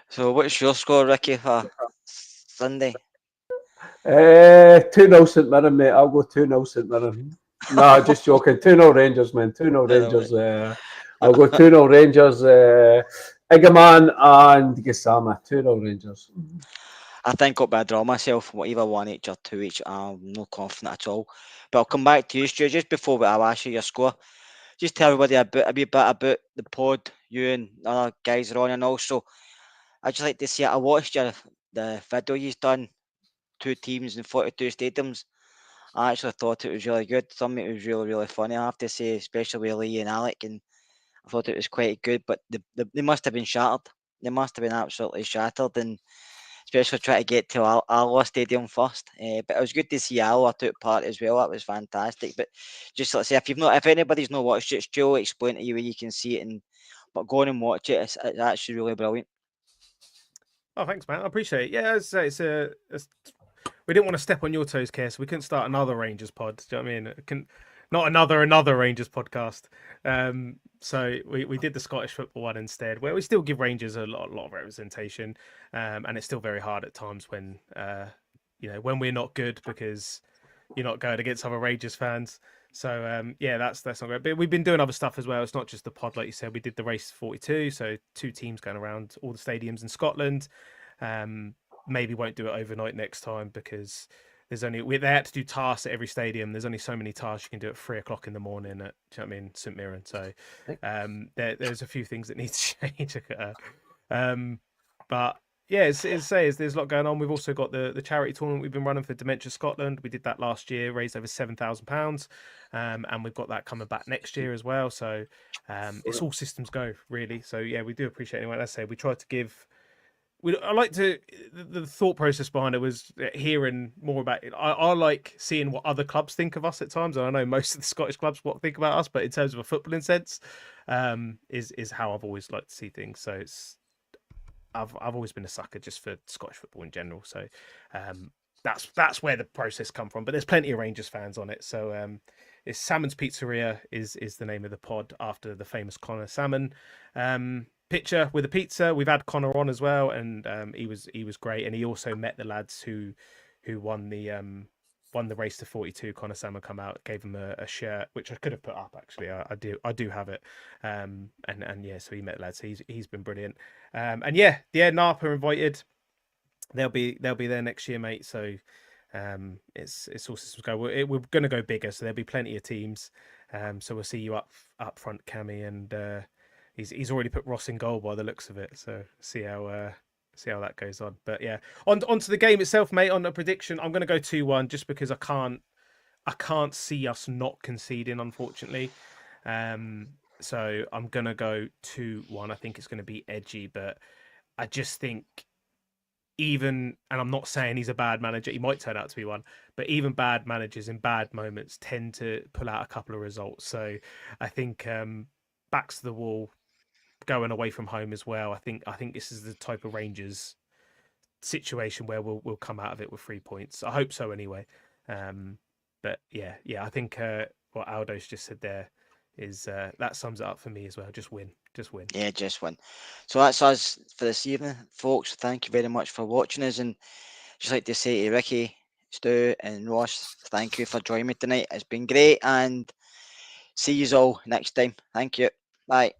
So what's your score, Ricky, for Sunday? 2-0 St Mirren, mate. I'll go 2-0 St Mirren. No, just joking. 2-0 Rangers, man. 2-0 Rangers. I'll go 2-0 Rangers. Egerman and Gassama. 2-0 Rangers. I think I'll be a draw myself, either 1 each or 2 each. I'm not confident at all. But I'll come back to you, Stu, just before I'll ask you your score. Just tell everybody a wee bit about the pod you and other guys are on, and also I'd just like to say I watched the video you've done, 2 teams and 42 stadiums. I actually thought it was really good. Some of it was really funny, I have to say, especially with Lee and Alec, and I thought it was quite good. But they must have been shattered. They must have been absolutely shattered, and especially trying to get to Alloa Stadium first. But it was good to see Alloa took part as well. That was fantastic. But just like I say, if anybody's not watched it, Stu will explain to you where you can see it. But go on and watch it. It's actually really brilliant. Oh, thanks, man. I appreciate it. Yeah, as I say, we didn't want to step on your toes, Keir, so we couldn't start another Rangers pod. Do you know what I mean? Not another Rangers podcast. So we did the Scottish football one instead, where we still give Rangers a lot of representation, and it's still very hard at times when when we're not good because you're not going against other Rangers fans. So yeah, that's not great. But we've been doing other stuff as well. It's not just the pod, like you said. We did the race 42, so 2 teams going around all the stadiums in Scotland. Maybe won't do it overnight next time because they had to do tasks at every stadium. There's only so many tasks you can do at 3:00 in the morning at St Mirren. So there's a few things that need to change. But yeah, there's a lot going on. We've also got the charity tournament we've been running for Dementia Scotland. We did that last year, raised over £7,000, and we've got that coming back next year as well. So it's all systems go, really. So yeah, we do appreciate anyone. Let's say we tried to give. The thought process behind it was hearing more about it. I like seeing what other clubs think of us at times, and I know most of the Scottish clubs think about us, but in terms of a footballing sense, is how I've always liked to see things. So I've always been a sucker just for Scottish football in general. So that's where the process come from. But there's plenty of Rangers fans on it. So it's Salmon's Pizzeria is the name of the pod after the famous Connor Salmon picture with a pizza. We've had Connor on as well, and he was great. And he also met the lads who won the race to 42. Connor Salmon come out, gave him a shirt, which I could have put up actually. I do have it. And yeah, so he met the lads. He's been brilliant. And yeah, NARP are invited. They'll be there next year, mate. So it's all systems go. We're going to go bigger, so there'll be plenty of teams. So we'll see you up front, Cammy, and he's already put Ross in goal by the looks of it. So see how that goes on. But yeah, onto the game itself, mate. On the prediction, I'm going to go 2-1 just because I can't see us not conceding, unfortunately. So I'm going to go 2-1. I think it's going to be edgy, but I just think and I'm not saying he's a bad manager, he might turn out to be one, but even bad managers in bad moments tend to pull out a couple of results. So I think backs to the wall, going away from home as well. I think this is the type of Rangers situation where we'll come out of it with 3 points. I hope so anyway. But yeah, I think what Aldo's just said there is that sums it up for me as well. Just win. Yeah, just win. So that's us for this evening, folks. Thank you very much for watching us, and just like to say to Ricky, Stu, and Ross, thank you for joining me tonight. It's been great, and see you all next time. Thank you. Bye.